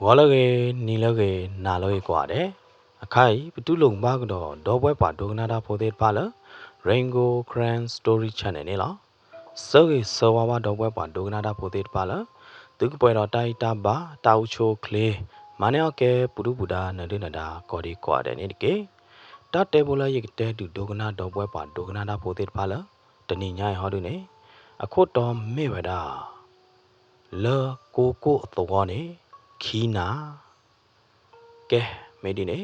Walage, Nilage, Naloe Quade, a kai, Pitulung Bagdo, Dobe Padugnada Pode Pala, Rango Cran Story Chanela, Sergi Sawa Dobe Padugnada Pode Pala, Dugpoida Taita Taucho Clay, Maniake, Pudubuda, Nadinada, Codi Quad and Edike, that table yikte to Dogna Dobe Padugnada Pode Pala, the Nina Hodune, a quote on Mevada, Le Coco Thawani, Kina. ကဲမေဒီနေ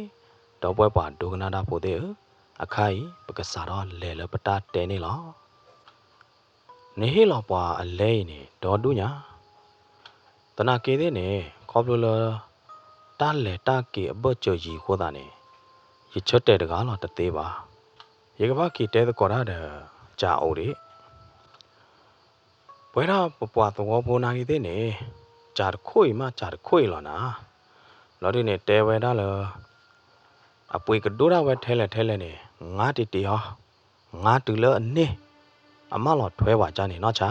တော့ပွဲပါဒုကနာတာပိုတဲ့အခါပကစားတော့လဲလပတာတဲနေလောနေဟေလောပွာအလဲနေဒေါ်ဒူညာတနာကေတဲ့နေခေါပလိုလတားလဲတာကေအဘတ်ချီခိုးတာနေရချတ်တဲ့တကားတော့တသေးပါရေကဘာကေတဲကောရတဲ့ကြာအိုရီပွဲတော့ပွားတော့ဘောနာကြီးတဲ့နေဂျာခွေမှဂျာခွေလောနာလော်ဒီနေတဲဝဲတာလောအပွေကဒိုရာဝဲထဲလဲနေငါတီတီဟောငါတူလအနေအမလောထွဲပါကြနေနော်ချာ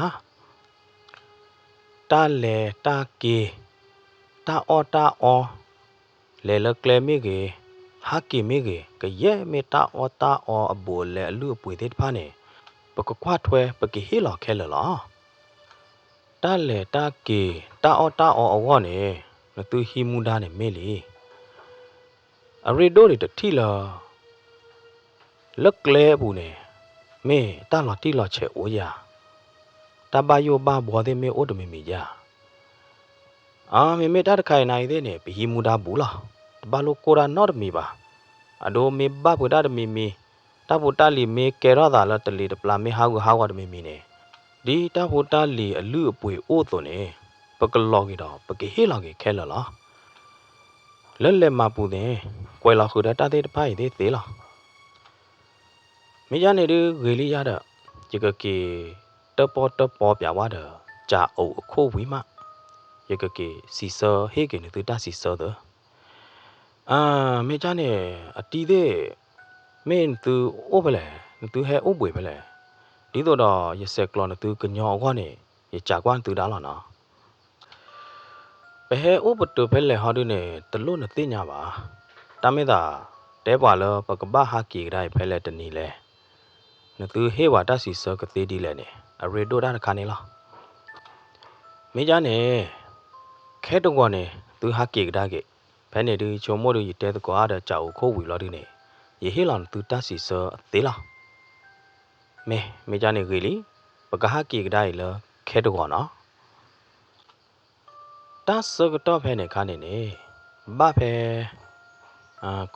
တာလေတာကေတာအောလေလကလေမီကေဟာကီမီကေကရဲမေတာအောအဘူလေလူပွေတဲ့ဖာနေပကခွားထွဲပကီဟီလောခဲလောတာလေတာကေတာအောအဝေါ်နေနသူဟီမူဒါနေမေလီအရီဒိုရီတထီလာလက်လဲဘူးနေမေတာလာတီလာချေအိုယာတဘယိုဘာဘောဒေမေအိုတမီမီယာမေတာတခိုင်နိုင်သေးနေဘီမူဒါဘူးလားတဘလိုကိုရာနော့မီပါအဒိုမေဘဘူဒါတမီမီတဘူတလီမေကေရသာလတလီတပလာမေဟာဝတမီမီနေဒီတဘူတလီအလူအပွေအိုးသွနေပကလော်ကြီးတော့ပကေဟေလော်ကြီးခဲလလားလဲမပူတဲ့ကွယ်လောက်ခူတဲ့တတဲ့တဖိုင်သေးလားမိကြနေဒီဂေလီရတဲ့ဒီကကေတပေါ်ပြဝါတဲ့ဂျာအိုအခုဝီမဒီကကေစီဆာဟေကေနေတူတစီဆာတဲ့မိကြနေအတီးတဲ့မင်းသူအိုးပလဲသူဟဲအိုးပွေပလဲဒီတော့ရစက်ကလောနသူကညောခွားနေရကြကွာသူတားလာနော်ဘဲဥပတူဖဲလေဟာဒုနေတလို့နသိညာပါတမေတာတဲပွာလပကပဟာကီဂရိုင်ဖဲလေတနီလေနသူဟေဝါတစီစကသေးဒီလေနေအရီဒိုဒါခါနေလားမိကြနေခဲတော့ကနေသူဟာကီဂဒါကေဖဲနေဒီချုံမို့ဒီတဲတကွာတဲ့ကြောက်ခိုးဝီလော်ဒီနေရေဟေလောင်သူတစီစသေးလားမေကြနေကြီးလီပကဟာကီဂဒါလေခဲတော့ကောနော်တာစကတော့ဖဲနေခါနေနေဘဖဲ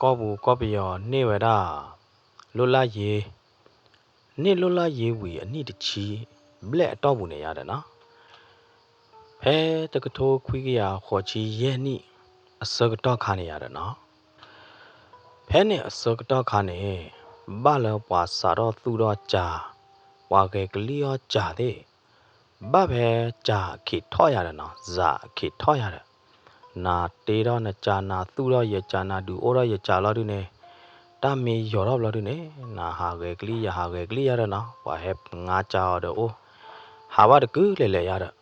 ကောဘူးကောပီယောနေဝဒါလွလာရေနေလွလာရေဝီအနိတချီဘလက်တော့ဘူးနေရတယ်နော်ဖဲတကထိုးခွီးကရခေါ်ချီရဲ့နိအစကတော့ခါနေရတယ်နော်ဖဲနေအစကတော့ခါနေဘာလပွားစာတော့သူတော့ကြာဝါကေကလီယောကြာတဲ့ဘာပဲကြာခိထော့ရတယ်နော်ဇာခိထော့ရတယ်နာတေတော့နကြာနာသူတော့ရကြာနာဒူအိုတော့ရကြာလို့ဒီနေတမီရော်တော့လို့ဒီနေနာဟာကေကလီရရနော်ဝါဟက်ငါကြာတော့အိုဟာဝတ်ကူလေရတော့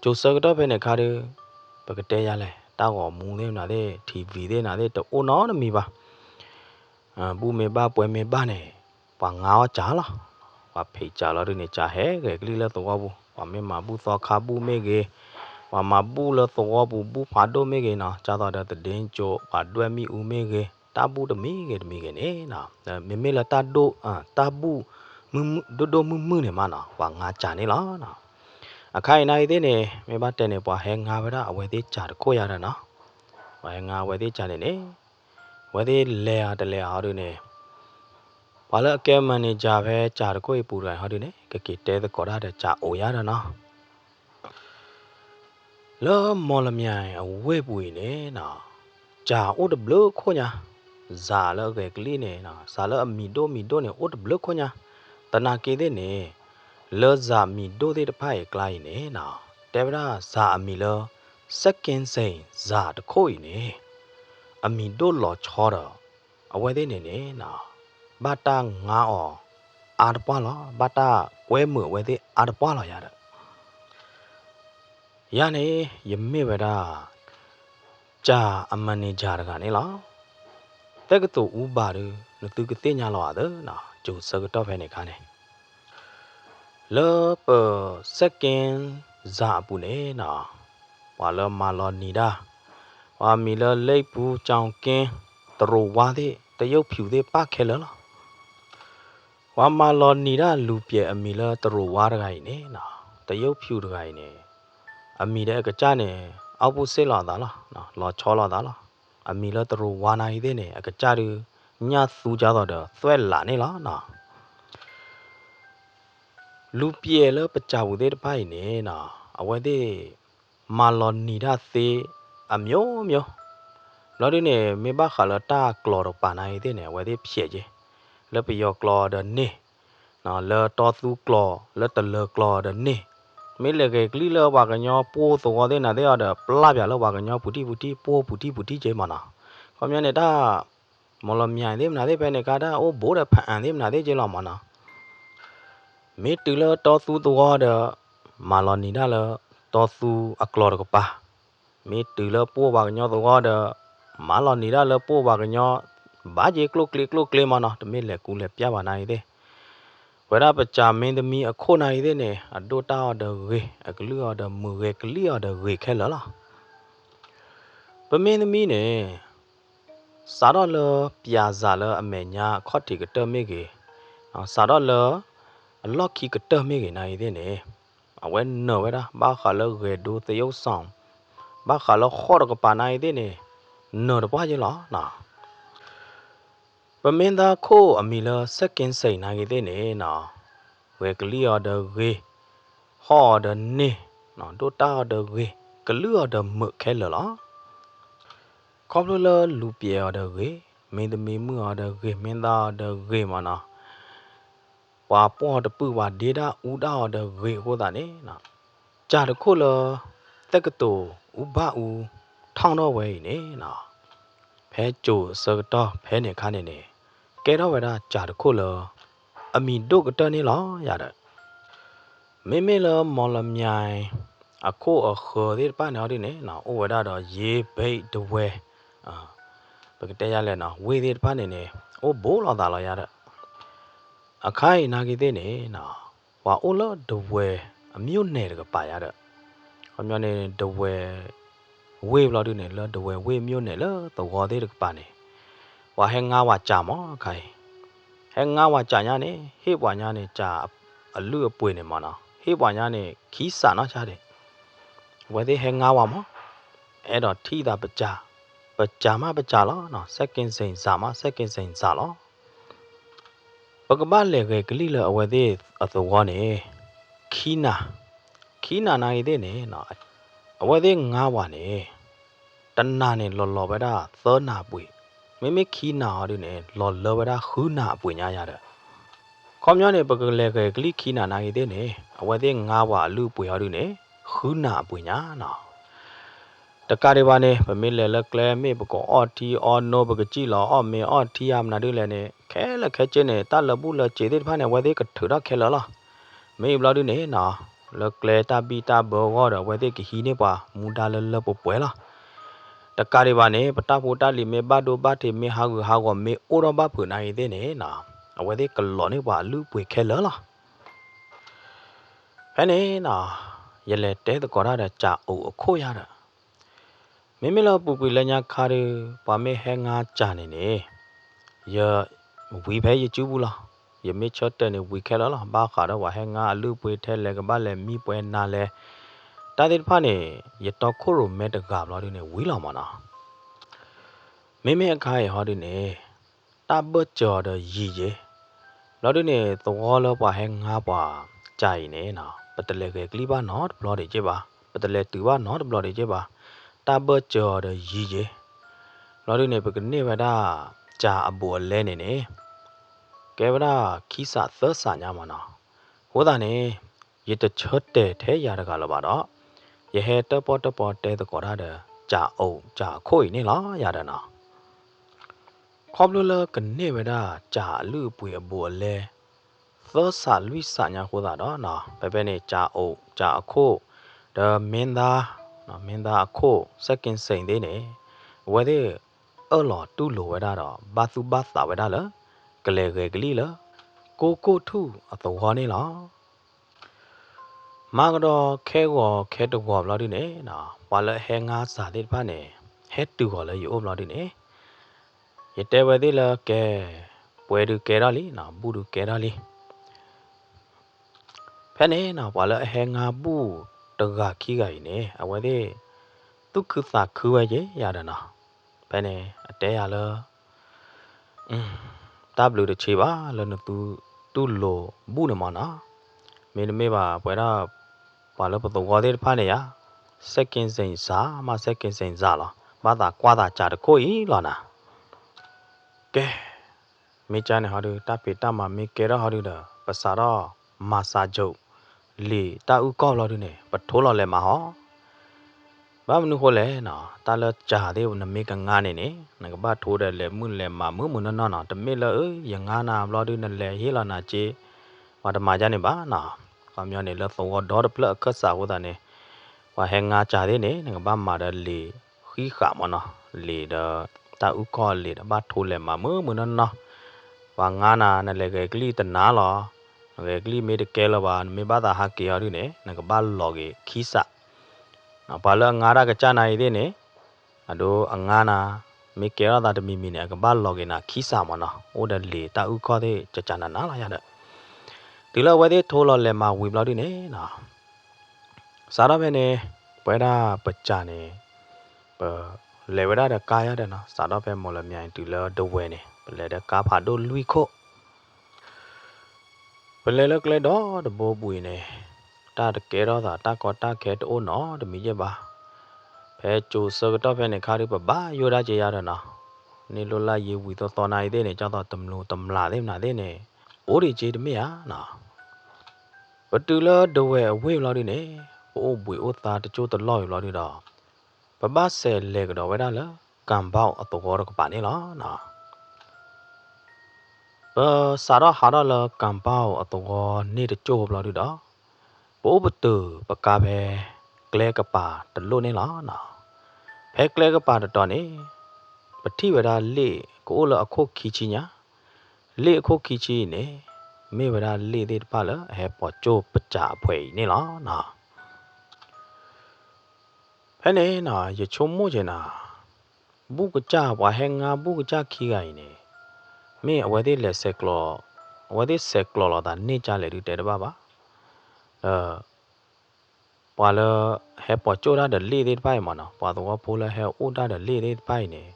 ကျိုစကတော့ပဲနေခါရပကတဲရလဲတောက်မူနေနာတဲ့ TV တဲ့နာတဲ့တိုးနော်မီပါဘူးမေပါပွဲမေပါနေပါငါကြာလားဝါဖေကြာလို့ဒီနေကြာဟဲကေကလီလဲတော့ဘူးဝါမေမာဘူးသောခါဘူးမေကေဝါမဘူးလဲတော့ဘူးဖာဒိုမေကေနော်ကြာတော့တဲ့တင်းကျိုဝါတွဲမီဦးမေကေတာဘူးတမီကေနေနော်မေလာတာဒိုတာဘူးမဒိုမနေမနော်ဝါငါကြာနေလားနော်အခိုင်နိုင်သေးနေမေဘတဲ့နေပွားဟဲငါဗရအဝဲသေးကြာတကိုရတာနော်ဝဲငါဝဲသေးကြာနေနေဝဲသေးလဲဟာတလဲဟာတို့နေဘာလဲအကဲမန်နေဂျာပဲကြာတကိုပူရဟာတို့နေကကေတဲသကောရတဲ့ကြာအိုရတာနော်လောမော်လမြိုင်အဝဲပူနေနော်ကြာအိုဒဘလခွညာဇာလကေကလီနေနော်ဇာလအမီဒိုနေအိုဒဘလခွညာတနာကေတဲ့နေလောဇာမီဒိုတဲ့တဖိုင်ကလိုက်နေနော်တေဗရာဇာအမီလောစက်ကင်းစိန်ဇာတခိုးနေအမီဒိုလောချောတော့အဝဲသေးနေနော်ဘာတာငါအော်အာတပွားလောဘာတာကွဲမွေဝဲသေးအာတပွားလောရတယ်ရနေယမေဝဒါ cha amani jar ga ne la te ka to u ba de no tu ka te nya lo da na jo sa ka to phe ne kha ne le second za pu ne na wa le ma lo ni da wa mi le le pu chang kin tro wa de te yau phyu de pa khe le la wa ma lo ni da lu pye a mi le tro wa da ga ne na te yau phyu da ga ne a mi de ka cha ne au pu se la da la na lo cho la da la a mi le tro wa na yi de ne a ka cha de nya su ja da de swẹ la ne la naလူပြေလပကြဝသေးတပိုင်နေနာအဝဲသေးမာလော်နီဒသေးအမျိုးမျိုးလော်ဒီနေမေဘခါလတာကလော်ပါနိုင်တဲ့နေဝဲသေးဖြည့်ကြီးလပယောကလော်ဒနေနော်လတော်သူကလော်လတလကလော်ဒနေမေလေကေကလီလောဘာကညောပိုးသောတဲ့နာတဲ့ရပလာပြလောဘာကညောပူတီပိုးပူတီကျေမနာခေါမြနေတာမလမြိုင်တဲ့နာတဲ့ပဲနေကတာအိုးဘိုးရဖန်တဲ့နာတဲ့ကျေလောမနာမေတူလတော်သူတော်ဒမာလော်နီဒါလတော်သူအကလော်ကပါမေတူလပိုးဘာကညောတော်ဒမာလော်နီဒါလပိုးဘာကညောဘာဂျေကလုကလမနာတမေလေကူလေပြပါနိုင်တဲ့ဝရပချာမင်းသမီးအခုနိုင်တဲ့နေအဒိုတာဒရေအကလူအဒမူရေကလီအဒရေခဲလလားပမင်းသမီးနေစားတော့လပြာစားလအမေညာခော့တီကတမေကေစားတော့လအလော့ခီကတမေကေနိုင်တဲ့နေအဝဲနော်ဝဲတာဘာခါလရေဒိုတယုတ်ဆောင်ဘာခါလခေါ်ကပါနိုင်တဲ့နေနော်တပွားကြီးလားနာပမင်းသားခိုးအမီလစက်ကင်းစိန်နိုင်တဲ့နေနော်ဝဲကလီအဒရေဟောဒနေနော်ဒိုတာဒရေကလူအဒမခဲလလားခေါပလလူပြေအဒရေမင်းသမီးမှုအဒရေမင်းသားအဒရေမနာဝါပေါ်တပူဝါဒေတာဦးတာအဒရေဟောတာနေနော်ဂျာတခုလတက်ကတူဥပဦးထောင်းတော့ဝဲနေနော်ဖဲကြိုစကတော့ဖဲနေခါနေနေကဲတော့ဝဲတာဂျာတခုလအမီဒုကတနေလားရတဲ့မေမေလမော်လမြိုင်အခုအခါဒီပါနေတယ်နော်ဩဝဲတာတော့ရေဘိတ်တဝဲပကတဲ့ရလဲနော်ဝေဒီပါနေနေဩဘိုးလာတာလာရတဲ့အခိုင်နာကြီးတဲ့နေနော်ဝါအိုလတဝဲအမျိုးနဲ့တကပါရတဲ့အမျိုးနဲ့တဝဲဝေဘလာတို့နဲ့လတဝဲဝေမျိုးနဲ့လတော်သေးတကပါနေဝါဟဲငါဝါကြာမောခိုင်ဟဲငါဝါကြာညာနေဟေးပွားညာနေကြာအလူအပွေနေမနော်ဟေးပွားညာနေခီးစာနော်ချတဲ့ဝဲသေးဟဲငါဝါမောအဲ့တော့ထီတာပကြာမပကြာလောနော်စက်ကင်းစိန်စာမစက်ကင်းစိန်စာလောပကပလေကေကလီလအဝဲသေးအသောနေခီနာနိုင်တဲ့နေနော်အဝဲသေးငါဝါနေတနာနေလော်ပဲတာသောနာပွေမိမိခီနာတို့နေလော်ပဲတာခူးနာပွေညာရတဲ့ခေါမျောနေပကလေကေကလီခီနာနိုင်တဲ့နေအဝဲသေးငါဝါလူပွေရတို့နေခူးနာပွေညာနော်တကားတွေပါနေပမေလေလကလဲမေပကောအော်တီအော်နိုပကကြည့်လောအော်မေအော်တီယမ်နာတို့လည်းနေခဲချင်းနေတလဘူးလခြေသေးဖားနေဝဲသေးကထရခဲလလားမေဘလာတို့နေနော်လကလဲတာပီတာဘောဝါဝဲသေးကဟီနေပါမူဒါလပပွဲလားတကားတွေပါနေပတာဖိုတာလီမေဘဒိုဘတေမေဟာဂောမေအိုရဘဖူနိုင်တဲ့နေနော်အဝဲသေးကလော်နေပါလူပွေခဲလလားဖဲနေနော်ရလေတဲတကောရတဲ့ကြာအိုအခုရတာမေမေလာပူပူလညာခါရပါမေဟဲငါကြာနေနေရဝီဖဲရကျူးဘူးလားယမေချတ်တဲ့နေဝီခဲလားဘာခါတော့ဝဟဲငါအလူပွေထဲလေကပါလေမိပွဲနာလေတာတိဖာနေရတော့ခိုရိုမဲတကဘလာဒီနေဝီလာမနာမေမေအခါရဟောဒီနေတာဘကြော်တော့ရီရေလာဒီနေသောလောပါဟဲငါပါကြိုင်နေနော်ပတလေကေကလီပါနော်ဘလော်ဒီကျေပါပတလေတူပါနော်ဘလော်ဒီကျေပါတာဘကြော်တော့ရီရေလာဒီနေပကနေဝဒါဂျာအဘောလဲနေနေကဲဗရာခီစာသဆာညာမနာဟိုတာနေရတချတ်တဲ့ထဲရတကလပါတော့ရဟဲတပေါ်တဲတကောရတဲ့ဂျာအုံဂျာခွိနေလားရတဲ့နာခေါပလလကနေဝဒါဂျာလူပွေအဘောလဲသဆာလူစာညာဟိုတာတော့နော်ပဲနေဂျာအုံဂျာအခုဒမင်းသားနော်မင်းသားအခုစက်ကင်စိန်သေးနေ whether lo tu lo weda đó ba su ba sa weda la cái li la cô thu ở tổ hoa này là mà cái đó khe đồ gọt lo đi nè nó và lại hè ngã xả đi ba nè hết từ gọi là ôm lo đi nè vậy thế vậy thì là cái quay được cái đó đi nó bu được cái đó đi thế này nó và lại hè ngã bu từ gà khí gầy nè à vậy thì tu cứ xả cứ vậy chứ ya đó nó thế này thế à là ta bự được chi ba là nó tu lo bu nó mà nó mình mới bảo vậy đó và là bắt đầu gọi đến pha này á second sinh sa mà second sinh ra là bắt đầu qua đã trả được coi là nè cái mấy cha này họ được ta bị ta mà mấy cái đó họ được đó bắt sau đó massage lì ta u có lo được nè bắt thô lo lại mà họ ba mình hồi lẽ nọ ta là trả đi mình mấy cái ngàn này nè nè cái ba thô đây lẽ muốn lẽ mà muốn nó nọ tụi mình làอย่างngàn nào lo được nè lẽ hi là nè chị mà tụi mà cha này ba nọ còn nhau này là số đó được lỡ cơ sở của ta này và hàng ngà trả thế này người ba mà đã lì khí khảm mà nó lì đó ta u co lì đó ba thu lệ mà mưa nó và ngà là cái lì tận ná lo cái lì mấy cái là và mấy ba ta học kia rồi này người ba lo cái khí sa nó ba là ngà ra cái cha này thế này à đó ngà mấy cái là ta mình này cái ba lo cái na khí sa mà nó ở đây lì ta u co thế chắc chắn là ná là vậy từ lâu vậy thu lo lệ mà quy lo đi này nó sau đó bên này bây giờ bật cha này lệ bây giờ đã cài rồi nó sau đó bên một lần nhảy từ lâu đầu về này lệ đã cá phá đồ lui khô bên lệ lúc lệ đó được bố bùi này ta được kế đó là ta có ta kế đồ nó được mấy giờ ba phải chủ sơ cái đó bên này khai được ba vô đã chơi rồi nó nên lúc là yêu quý to này thế này cho tao tầm lù tầm là thế nào thế này ủa đi chơi được mấy á nó bất từ lâu đầu về quê lo đi này ô bùi ô ta được chỗ tao lo đi đó bà bác sẽ lấy cái đó về đó là cầm bao ở tổ gọi của bạn ấy đó nè sau đó họ đó là cầm bao ở tổ gọi nên được chụp là đi đó bố bự tử bà cà phê kle cái bà tận luôn này đó nè phê kle cái bà tận này bà thi về đó lệ cô là cô khí chi nhá lệ cô khí chi này mấy về đó lệ thì bà là hay bỏ chụp bà trả phơi này đó nè phê này nè giờ chôm mua gì nè bố cái cha và hàng à bố cái cha khí cái này mấy ở đây là sek lo là ta nên cha lại được đấy đó bà bà là hay bỏ chỗ ra để lấy đấy phải mà nó bà tôi có là hay u ra để lấy đấy phải này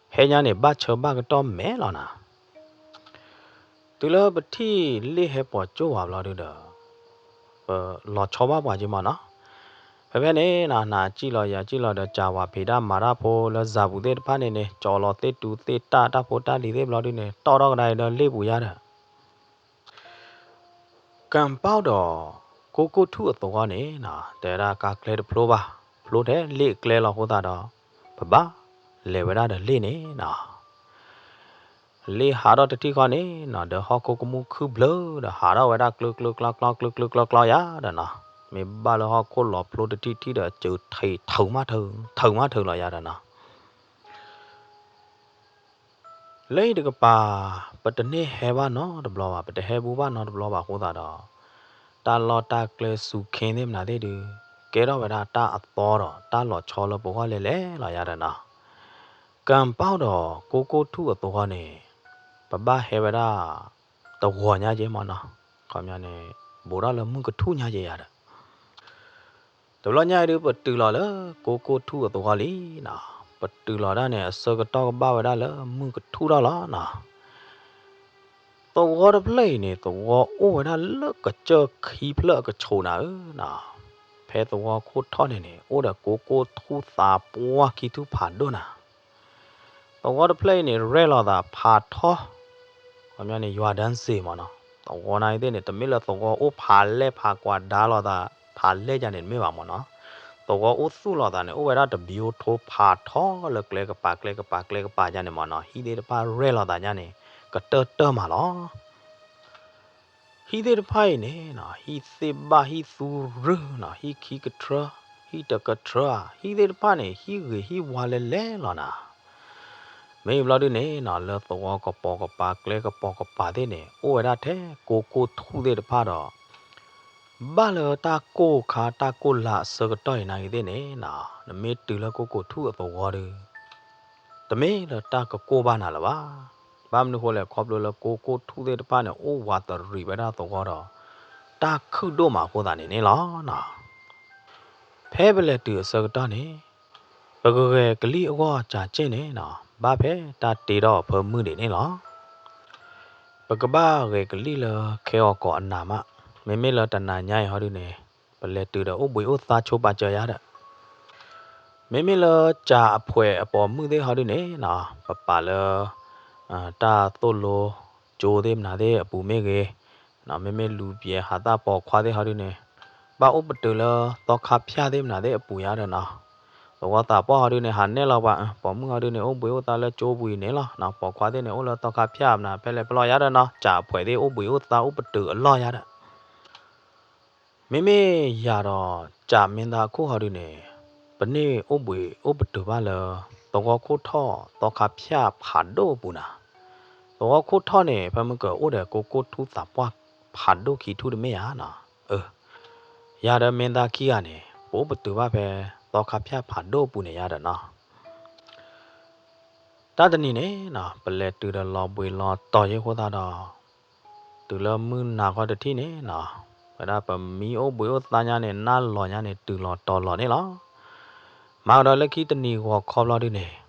hay nhà này ba chờ ba cái tôm mẹ là nè từ lúc bữa thi lấy hay bỏ chỗ vào là được đó lo cho bà chứ mà nó vậy này chỉ là để trả vào phía đó mà ra phố là giả bộ đấy phải này cho lo tết tu tết ta phố ta đi đấy lo đi này to đó cái này là lấy bùi ra đó cầm bao đó cô thu ở tổ này nè để ra các lệ flow thế lệ lệ là hồ ta đó bà lệ về ra để lệ này nè lệ hà đó thì con này nè để họ cô cũng khứ blur để hà đó về ra lược ya đó nè mình ba là họ cô lọp flow thì để chữ thầy thầu má thầu là ya đó nè lấy được cái bà tên này hè ba nó được lo bà tên hè bu ba nó được lo bà hồ ta đó ta lo ta kle su khen thêm nào thế được cái đó phải là ta ở to rồi ta lo cho lo bố lẽ lẽ là ya đó cầm bao đó cô thu ở tổ này bà hay phải là tàu hòa nhà chứ mà nó còn nhà này bố đó là muốn cái thu nhà gì à đó tàu lo nhà được bật từ lo đó cô thu ở tổ lý nè bật từ lo đó này sơ cái to bao phải đó là muốn cái thu đó là nè tàu hòa đó lấy này tàu hòa ô phải đó lỡ cái chơi khí lỡ cái chỗ nào nè phê tàu cô thọ này ô đã cô thu xả bùa khi thu phản đó nè tàu đó play này rẻ là đã phá thọ còn nhà này vừa đan xì mà nó tàu này thế này tụi mình là tàu ô phá qua đá là đã phá lệ cho nên mới vào mà nó tàu ô su là đã này ô vậy đó tụi biểu thọ phá thọ lực lệ cái bạc cho nên mà nó hi đây phá rẻ là đã nhà này cái tơ mà nó hi đây phá này nó hi se ba hi su rư nó hi khí cái trơ he took a try he did pane he wale le lana mấy lo đi nè nó lơ tổ có bò có bà lê có bò có bà thế nè ôi đã thế cô thu thế được phá đó ba lơ ta cô khá ta cô lạ sơ cái trời này thế nè nó mấy từ là cô thu ở tổ đi tầm mấy là ta có cô ba nào là ba mình hồi lại khóc rồi là cô thu thế được phá nè ô quá tờ rì bây giờ tổ đó ta cứ đổ mà cô ta nè nó phê bây giờ từ sơ cái trời nè bây giờ cái lý quá chả chết nè nó ba phê ta tì đó phơi mưa để nè nó bây giờ ba cái lý là khéo có anh nam á mấy là tận này nhảy họ đi nè bây giờ từ đó ô bụi ô ta chụp ba chơi á đó mấy là cha phơi bỏ mưa đấy họ đi nè nó bà là ta tô lô chỗ đêm nào đấy bù mấy cái nó mấy lù bia hạt ta bỏ khoa đấy họ đi nè ba ô bật từ là to khắp xa đêm nào đấy bù á đó nó rồi ta bỏ họ đi nè hẳn nè là bạn bỏ mưa họ đi nè ô bụi ô ta là chỗ bụi nè lo nó bỏ khoa đấy nè ô là to khắp xa nè bây giờ lo á đó nó cha phơi đấy ô bụi ô ta ô bật từ lo á đó mấy giờ đó cha mình ta cố họ đi nè bên này ô bụi ô bật từ ba là to có cố thọ to khắp xa phản đồ bù nè to cố thọ nè phải mình cái ô để cố thu tập qua phản đồ khi thu được mấy á nè giờ đó mình ta kia nè ô bật từ ba về to khắp xa phản đồ bù nè giờ đó nè ta tên này nè bên lệ từ đó lò bụi lò to với cô ta đó từ là mưa nào có được thi nè vậy đó bấm mi ô bụi ô ta nhà nè na lò nhà nè từ lò to lò nè lo mà đó là khi tên này họ khó lo đi nè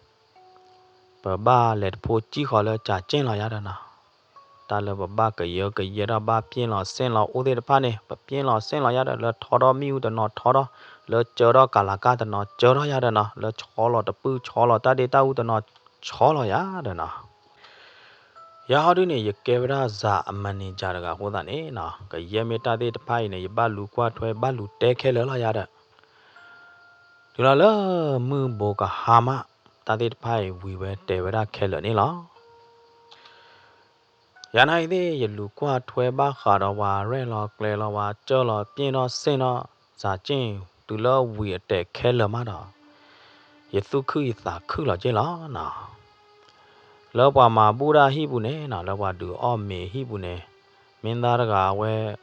bà ba lệ phố chỉ khó là trả tiền lo nhà đó nè ta là bà ba cái gì đó ba tiền lo sen lo ô thế đó nè bà tiền lo sen lo nhà đó là thọ đó miu đó nó thọ đó là chờ đó cả là cả đó nó chờ đó nhà đó nè là chó lo đó bự chó lo ta đi tao đó nó chó lo nhà đó nè ya họ đi nè cái ra za amani ra được cái đó nè cái gì mà ta đi phải nè ba lú qua thôi ba lú té khé lỡ lo nhà đó thì là mưa bồ cả hama ta đi phải vui vẻ té về ra khé lỡ nè lo ya này đi giờ lú qua thôi ba khá đó và rê lo kle lo và chơi lo piên lo sen lo za chén từ lo vui té khé lỡ mà đó giờ tu khứ ta khứ lo chơi lo nè lỡ qua mà bù ra hi bù nè lỡ qua được om mè hi bù nè mình ta đã về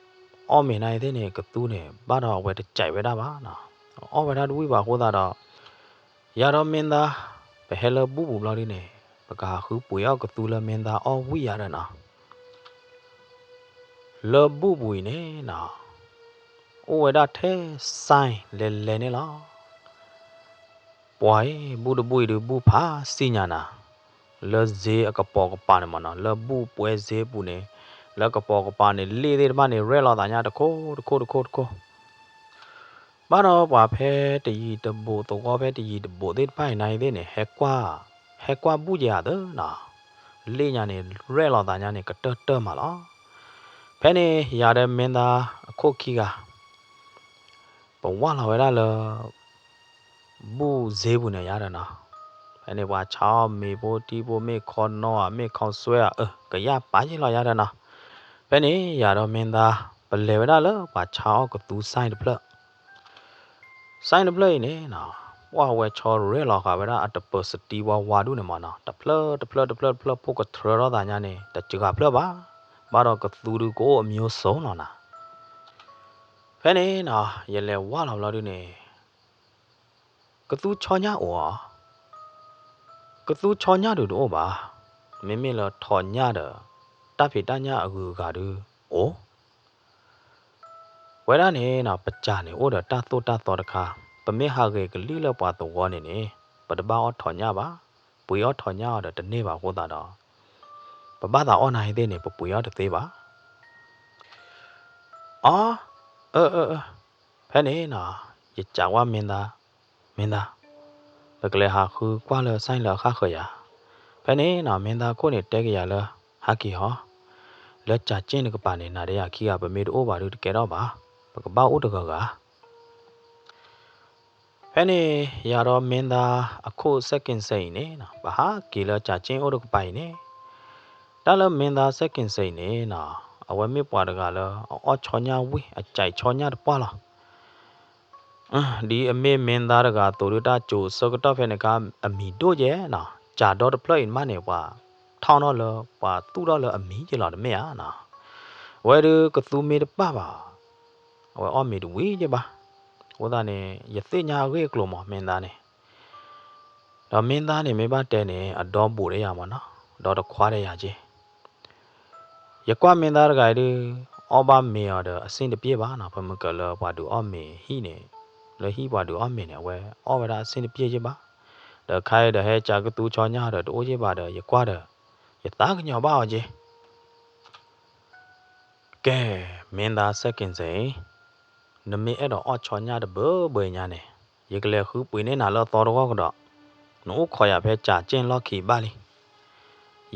om mè này thế này cái tu nè bắt đầu về chạy về đó bá nè om về đó đuổi vào cô ta đó giờ đó mình ta phải hello bù bù lo đi nè và cả khứ bùi áo cái tu là mình ta om vui giờ đó nè lỡ bù bùi nè ô về đó thế sai lên lên nè lo bùi bù được bùi được bù phá xí nhà nè lỡ dễ cái bò cái pan mà nè lỡ bù bùi dễ bù nè lỡ cái bò cái pan nè lê đây mà nè rê lo tại nhà được cô bắt đầu bà phê thì từ bộ tổ có phê thì từ bộ đến phải này thế này hết qua bù già đó nè lê nhà này rê lò tại nhà này cái tơ mà đó phê này giờ đây mình ta khó kia cả bọn qua là vậy là bù dễ bù này giờ đây nè phê này bà cháu mẹ bố đi bố mẹ con nó mẹ con xuôi cái ya bá gì là giờ đây nè phê này giờ đó mình ta bà lẽ vậy là bà cháu có tu sai được lắm sai được lấy nèว่าเวชอร์เรลล์ค่ะเวลาอัตเปอร์สตีวาดูเนี่ยมันแต่เพลพวกก็เทอร์ได้เนี่ยเนี่ยแต่จุกเพลบ้าเราก็ดูดูก็มีโอโซนนะเพราะเนี่ยนะยันเลยว่าเราดูเนี่ยก็ดูชอนยาอ๋อก็ดูชอนยาดูดูบ้าไม่ละถอนยาเด้อตาผิดตาญาก็ดูโอ้เวลาเนี่ยนะปัจจาเนี่ยโอ้เด้อตาต่อเด้อค่ะปะเมหาเกก็ลีละปาตัวเนี่ยปะตะบ้าอ๋อถอนยาบ้าปุยอ๋อถอนยาเด้อตะเนี่ยบ้าโคตาดอปะบ้าตาอ๋อไหนเด้เนี่ยปะปุยอ๋อตะเตบ้าอ๋อแค่นี้นะอย่าจากว่าเมนดาแต่ก็เลยหาคือกว่าเลยใส่เลยข้าเคยอ่ะแค่นี้นะเมนดาคนเนี่ยเด็กอย่าเลยหากี่หอแล้วจ่าเจนก็ป่านเนี่ยนาเดียขี้อ่ะเป็นเมดูโอบาดูแกเราบ้าปะก็บ้าอุดก็กะแค่นี้อย่ารอเมนดาอะโคเซกินเซเนี่ยนะบ้ากี่เลยจ่าเจนอุดก็ไปเนี่ยแต่แล้วเมนดาเซกินเซเนี่ยนะเอาไว้ไม่ปวดก็เลยอ๋อชอนยาวิใจชอนยาตัวละ ဒီအမေမင်းသားတကတူရတာကျိုစကတော့ဖဲနေကအမီတို့ရဲ့နော်ဂျာတော့ပလိမနေပါထောင်းတော့လပါတူတော့လအမီကျလာတယ်မေနော်ဝဲရကသူမေတပါပါဝဲအမီတို့ဝေးကြပါဝဒနေရသိညာရဲကလိုမမင်းသားနေတော့မင်းသားနေမေပါတဲနေအတော်ပူရရမှာနော်တော့တခွားရရချင်းရကွမင်းသားတကဒီအောဘာမေရတဲ့အစင်တပြေပါနော်ဖမကလပါတူအမေဟိနေလေဟိပါတူအမေနေဝဲအောဝဒါအစင်တပြေချင်းပါတခိုင်တဲ့ဟဲကြာကတူချောညာတဲ့တိုးချင်းပါတဲ့ရကွတဲ့ရသားကညောပါအောင်ချင်းကဲမင်းသားဆက်ကင်စိန်နမေအဲ့တော့အော်ချောညာတဲ့ဘယ်ညာနေရကလေးခုပွေနေနာလောတော်တော့ကတော့နိုးခေါ်ရဖဲကြာကျင်းလော့ခီပါလိ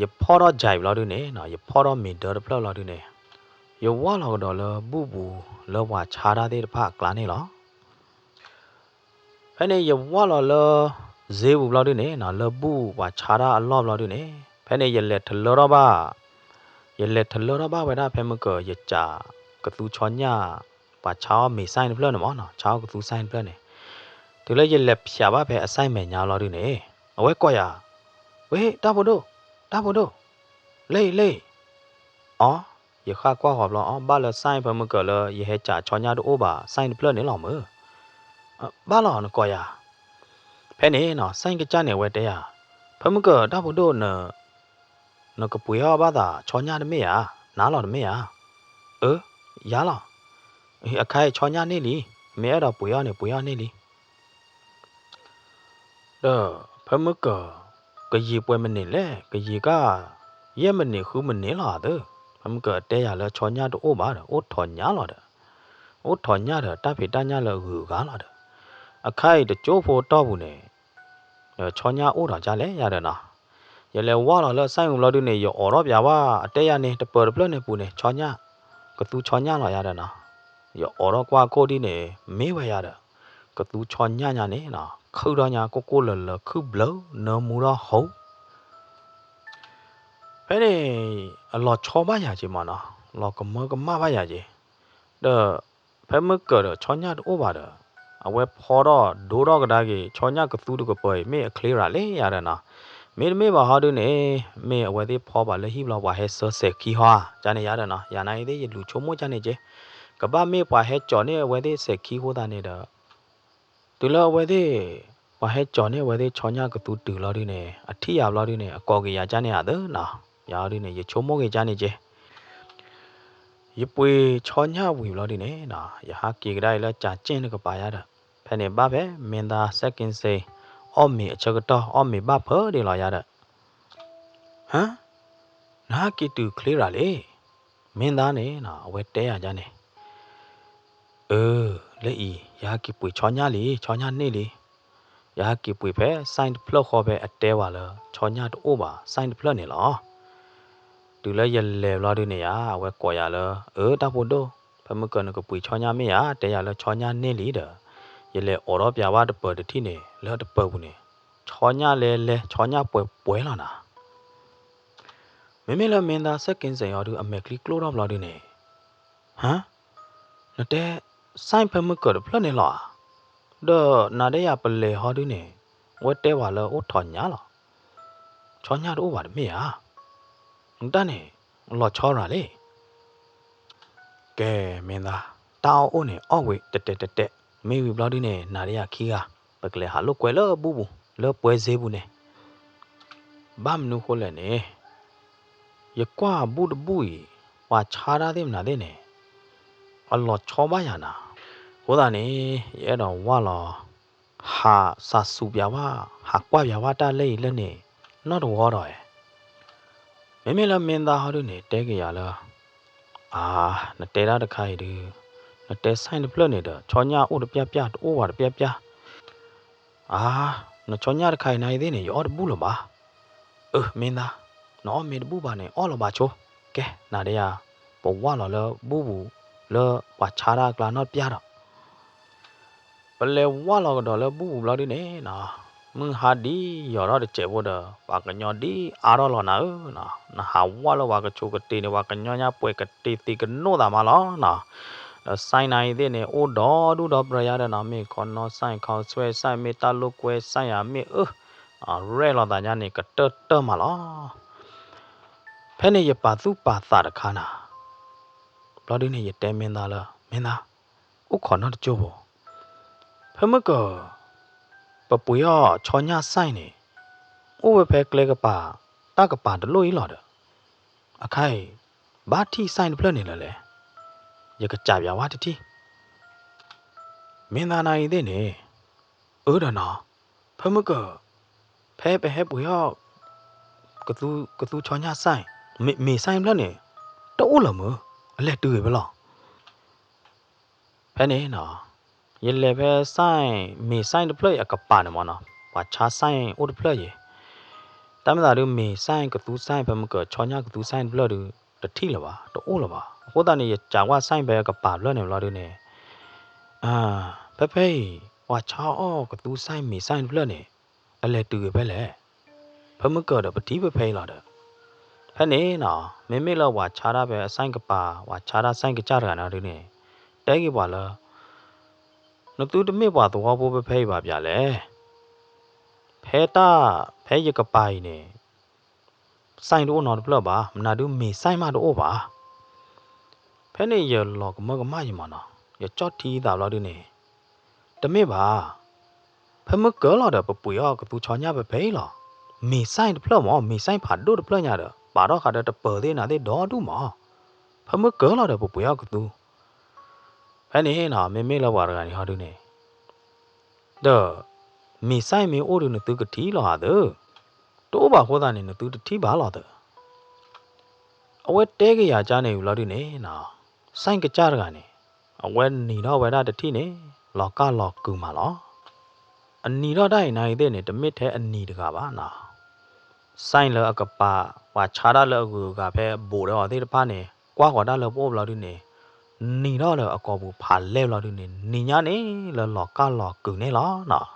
ရဖော်တော့ဂျိုင်လော်ဒူနေနော်ရဖော်တော့မီဒရဖလော်လော်ဒူနေရဝါလော်တော့လဘူလောဝါခြားရတဲ့ဖကလာနေလောဖဲနေရဝါလော်လဈေးဘူးလော်ဒူနေနော်လဘူဝါခြားရအလော့လော်ဒူနေဖဲနေရလက်ထလော်တော့ပါရလက်ထလော်တော့ပါဝဲတာဖဲမကရကြာကသူချောညာပါချောင်းမေဆိုင်ဖလော်နော်နော်ချောင်းကသူဆိုင်ဖလော်နေဒီလေရလက်ဖြာပါဖဲအဆိုင်မဲ့ညာလော်ဒူနေအဝဲကွက်ရဝေးတာဖို့တို့လေအော်ရခါကွာဟောဘလောအော်ဘာလဆိုင်ဖမကလရဟချာချောညာတို့ဘာဆိုင်ဖလနေလောမဘာလောနကောရဖဲနေနော်ဆိုင်ကကြနေဝဲတဲရဖမကတာဖို့တို့နကပွေရဘာသာချောညာတမေရနားလောတမေရရလောအခိုင်ချောညာနေလီမဲရတော့ပွေရနေလီဖမကကြီးပွဲမနေလေကြီးကရဲမနေခုမနေလာတဲ့ဖမကတဲရလဲချောညာတို့ဘာအိုးထော်ညာလာတဲ့အိုးထော်ညာတဲ့တဖေတညာလဲဟူကားလာတဲ့အခိုင်တကြိုးဖို့တော့ဘူးနေချောညာအိုးတော်ကြလဲရတယ်နော်ရလဲဝါလာလဲဆိုင်ုံလာတို့နေရောအော်တော့ပြပါအတဲရနေတပပလနေပူနေချောညာကသူချောညာလာရတယ်နော်ရောအော်တော့ကွာကိုဒီနေမေးဝဲရတယ်ကသူချောညာညာနေနော်ခုတော့ညာကိုလခုဘလနော်မူတော့ဟုတ်ဖဲနေအလောချောပါရကြီးမနော်လောကမပါရကြီးတော့ဖဲမကတော့ချောညာတို့ဘာတော့အဝဲဖော်တော့ဒိုးတော့ကဒါကြီးချောညာကသူတို့ကပွဲမေအခလေးရလေရတယ်နော်မေဘာဟာတို့နေမေအဝဲသေးဖော်ပါလေဟိဘလောက်ပါဟဲဆောဆက်ခီဟာဂျာနေရတယ်နော်ရနိုင်သေးလူချုံမဂျာနေကျကဘာမေပွားဟဲကြော်နေအဝဲသေးဆက်ခီဟိုတာနေတော့တူလောအဝဲသေးဝါဟဲကြော်နေဝဲသေးချောညာကသူတူလော်ဒီနေအထီရလော်ဒီနေအကော်ကြီးရဂျာနေရတယ်နော်ရာဒီနေရချုံမကြီးဂျာနေကျရပွေချောညာဝီလော်ဒီနေနော်ရဟာကေကတိုင်းလဲကြာကျင်းကပါရတာဖဲနေပါပဲမင်းသားဆက်ကင်စိန်အော်မီအချက်တော့အော်မီဘဖော်ဒီလော်ရတဲ့ဟမ်နာကီတူကလေးရလေမင်းသားနေနော်အဝဲတဲရကြနေလက်ဤရာကီပွေချောညာလေချောညာနေလေရာကီပွေဖဲစိုင်းဖလော့ခေါ်ပဲအတဲပါလားချောညာတို့ပါစိုင်းဖလော့နေလောတူလဲရလဲလာဒီနေရဝဲကော်ရလားတာဖို့တော့ဖမကနကပွေချောညာမေရတဲရလဲချောညာနေလေတဲ့ရလဲအော်တော့ပြပါတပတ်တိနေလဲတပတ်ဘူးနေချောညာလဲချောညာပွဲလာနာမေလမင်းသားဆက်ကင်းစင်ရောသူအမက်ကလီကလိုတော့လာဒီနေဟမ်နတဲ့ဆိုင်ဖမကဖလော့နေလားတော့နာတဲ့ရပလေဟောဒီနေဝဲတဲပါလားအိုထော်ညာလားချောညာတို့ပါမေရတန်းနေလော်ချောရလေကဲမင်းသားတောင်းအိုးနေအော့ဝေးတက်မေဝီဘလော်ဒီနေနာရရခီကပကလေဟာလုကွယ်လောဘူးလောပွဲစေးဘူးနေဘာမနုခိုလဲနေရကွာဘူးတဘူးဝါချာရတဲ့မနာတဲ့နေအလော်ချောပါရနာဟိုတာနေရဲတော်ဝါလောဟာစာစုပြဝဟာကွာပြဝတာလဲလဲနေနော်တော့ဟောတော့မေလမင်းသားဟောတို့နေတဲကြရလားနတဲတာတခိုင်ဒီနတဲဆိုင်တပလနေတော့ချောညာအိုတပြတိုးဝါတပြနချောညာတခိုင်နိုင်သေးနေရောတဘူးလပါမင်းသားနော်မေတဘူးပါနေအော်လပါချိုးကဲနာတဲ့ရဘဝလောဘူးလောဝါချာရာကလာနော်ပြတော့ပလေဝါလောတော့လဘူးလောဒီနေနော်မင်းဟာဒီရောတော့ကျေဘောတော့ပါကညောဒီအားတော့လောနာနာဟာဝါလောဝါကချိုကတေနေဝါကညောညာပွဲကတေတီကနိုးတာမလောနော် ဆိုင်နိုင်တဲ့နေအိုတော်ဒူတော်ပြရတဲ့နာမေခေါ်နော်ဆိုင်ခေါဆွဲဆိုင်မေတာလုကွဲဆိုင်ရမေရဲလောတာညာနေကတမလောဖဲနေရပါသူပါသာတခါနာဘလော်ဒီနေရတဲမင်းသားလားမင်းသားဥခေါ်နော်တကြို့ဘောဖဲမကပပူရချောညာဆိုင်နေဥဝဖဲကလေကပါတကပါတလို့ဤလော်တယ်အခိုင်ဘာတီဆိုင်ဖလက်နေလဲလေရကကြပြဝါတတီမင်းသားနိုင်တဲ့နေဒနာဖဲမကဖဲပဲဟဲပူရကသူချောညာဆိုင်မေဆိုင်ဖလက်နေတိုးလမအလက်တွေ့ဘလားဖဲနေနော်ရလေဖဲဆိုင်မေဆိုင်တဖလက်အကပါနေမနော်ဘာချာဆိုင်အိုတဖလက်ရေတမ်းသာတို့မေဆိုင်ကသူဆိုင်ဖဲမကချောညာကသူဆိုင်ဖလက်တို့တတိလပါတိုးလပါဟိုတနေကြာဝဆိုင်ပဲကပါလွတ်နေလားတို့နေဖဲဝါချာအောကသူဆိုင်မေဆိုင်ဖလက်နေအလက်တွေ့ပဲလေဖဲမကတော့ပတိပဲဖဲလာတယ်ဖဲနေနော်မေလောက်ဝါချာရပဲအဆိုင်ကပါဝါချာရဆိုင်ကကြရနာတို့နေတဲကြီးပါလားနသူတမေပါတော့ဘောပဲဖဲပါဗျာလေဖဲတာဖဲရကပိုင်နေဆိုင်တို့နော်ဘလပါမနာတို့မေဆိုင်မတို့ပါဖဲနေရလောကမကမယမနာရကြော့တီးတာလို့ဒီနေတမေပါဖဲမကောလာတော့ပပူရကသူချောညာပဲဖဲလာမေဆိုင်တဖလမောမေဆိုင်ဖာတို့တဖလညာတော့ပါတော့ခါတော့တပေါ်သေးနာသေးတော့တူမဖဲမကောလာတော့ပပူရကသူဖဲနေနော်မေလောက်ပါရကနေဟာတို့နေတော့မေဆိုင်မေအိုးတို့နသူကတိလာတော့တိုးပါဟောတာနေနသူတတိပါလာတော့အဝဲတဲကြရကြနေဘူးလားဒီနေနော်ဆိုင်ကကြရကနေအဝဲနီတော့ဝဲတာတတိနေလောကလောကူမှာလောအနီတော့တိုင်းနိုင်တဲ့နေတမစ်ထဲအနီတကပါနော်ဆိုင်လအကပါဝါချာရလအကူကဖဲဘိုတော့သေးတဖာနေကွာခေါ်တာလပို့ဘလားဒီနေနီတော့လအကောဘူးဖာလဲဘလားဒီနေနီညာနေလောကလောကူနေလောနော်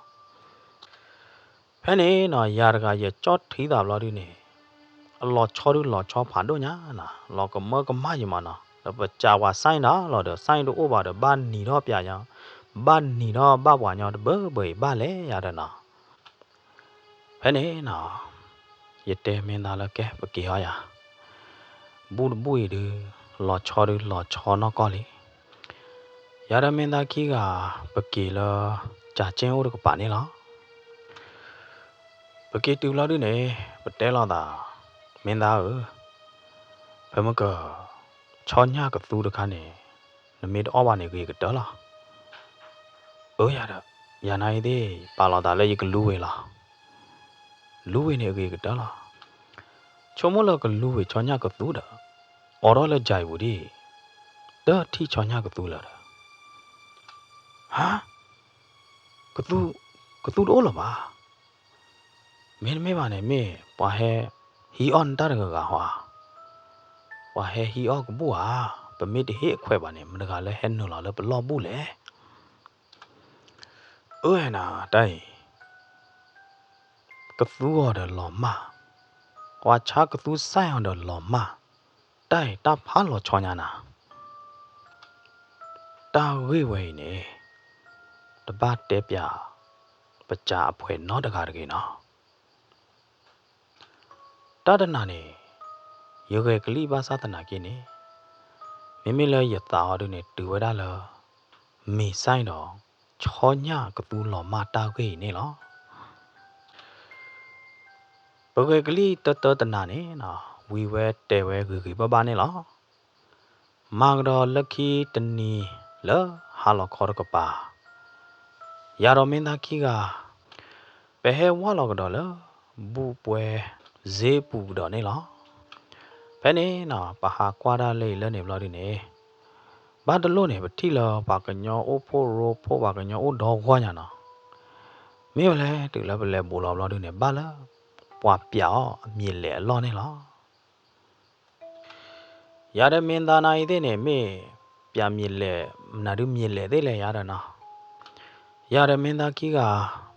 ဖဲနေနော်ရာတကရကြော့ထီးတာဘလားဒီနေအလောချောတို့လောချောဖာတို့ညာနော်လောကမကမယမနော်တော့ပကြဝါဆိုင်တာလောတော့ဆိုင်တို့ဥပါတော့ဘာနီတော့ပြညာဘာနီတော့ဘာဝါညာတော့ဘေဘာလဲရတဲ့နော်ဖဲနေနော်ရတဲမင်းသားလကဲပကေဟောရဘူရီဒလောချောတို့လောချောနော်ကောလေရတဲ့မင်းသားကြီးကပကေလောကြာချင်းဦးကပါနေလားပကေတူလာတို့နေပတဲလာတာမင်းသားဘယ်မကချောညာကသူတခါနေနမေတော့ဘာနေကြီးကတော့လားရတာရနိုင်သေးပါလာတာလည်းကလူဝေလားလူဝေနေကြီးကတော့လားချုံမလကလူဝေချောညာကသူတာအော်တော့လည်းကြိုက်ဘူးဒီတော့ထီချောညာကသူလာတာဟာကသူတော့လားပါမင်းမေးပါနဲ့မေးပါဟဲဟီအွန်တာရကဟွာဝါဟဲဟီအောကဘူဟာပမစ်ဟေအခွဲပါနဲ့မနကလည်းဟဲနော်လာလည်းဘလော့ဘူးလေဟဲနာတိုင်ကသူော်တယ်လော်မဝါချာကသူဆိုင်အောင်တယ်လော်မတိုင်တာဖာလော်ချောညာနာတာဝေဝေနေတပတ်တဲပြပကြအဖွဲနော်တကားတကယ်နော်တဒနာနေယောဂေကလိပါသနာကိနေမိလဲရတာတို့နေတူဝဒလာမေဆိုင်တော့ချောညာကတူလော်မတာခေနေလောဘဂေကလိတတနာနေနော်ဝီဝဲတဲဝဲဂီပပနေလောမာကတော်လက်ခီတနီလဟာလခေါ်ကပါရတော်မင်းသားကြီးကဘယ်ဟဲဝါလောကတော့လဘူပွဲဈေးပူတော့နေလောဘယ်နေနော်ပဟာကွာဒါလေးလဲနေဘလို့ဒီနေဘာတလို့နေပတိလောပါကညောအိုဖိုရိုဖိုပါကညောအိုဒေါ်ခွာညာနော်မင်းလည်းတူလည်းဘလဲဘူလောဘလို့ဒီနေဘာလားပွားပြောင်းအမြင့်လေအလောနေလောရတဲ့မင်းသားနိုင်တဲ့နေမေပြမြင့်လေနာတို့မြင့်လေတဲ့လေရတဲ့နော်ရတဲ့မင်းသားကြီးက